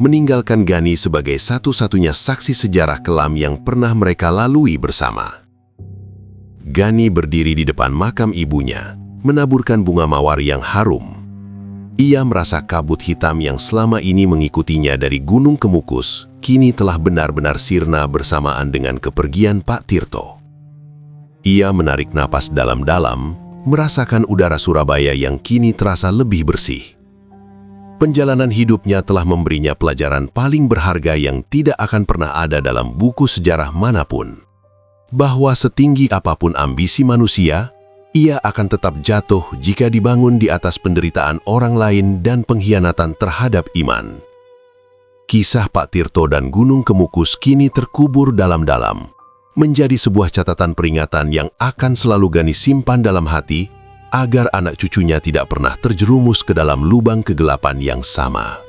meninggalkan Gani sebagai satu-satunya saksi sejarah kelam yang pernah mereka lalui bersama. Gani berdiri di depan makam ibunya, menaburkan bunga mawar yang harum. Ia merasa kabut hitam yang selama ini mengikutinya dari gunung Kemukus, kini telah benar-benar sirna bersamaan dengan kepergian Pak Tirto. Ia menarik napas dalam-dalam, merasakan udara Surabaya yang kini terasa lebih bersih. Perjalanan hidupnya telah memberinya pelajaran paling berharga yang tidak akan pernah ada dalam buku sejarah manapun. Bahwa setinggi apapun ambisi manusia, ia akan tetap jatuh jika dibangun di atas penderitaan orang lain dan pengkhianatan terhadap iman. Kisah Pak Tirto dan Gunung Kemukus kini terkubur dalam-dalam, menjadi sebuah catatan peringatan yang akan selalu Gani simpan dalam hati, agar anak cucunya tidak pernah terjerumus ke dalam lubang kegelapan yang sama.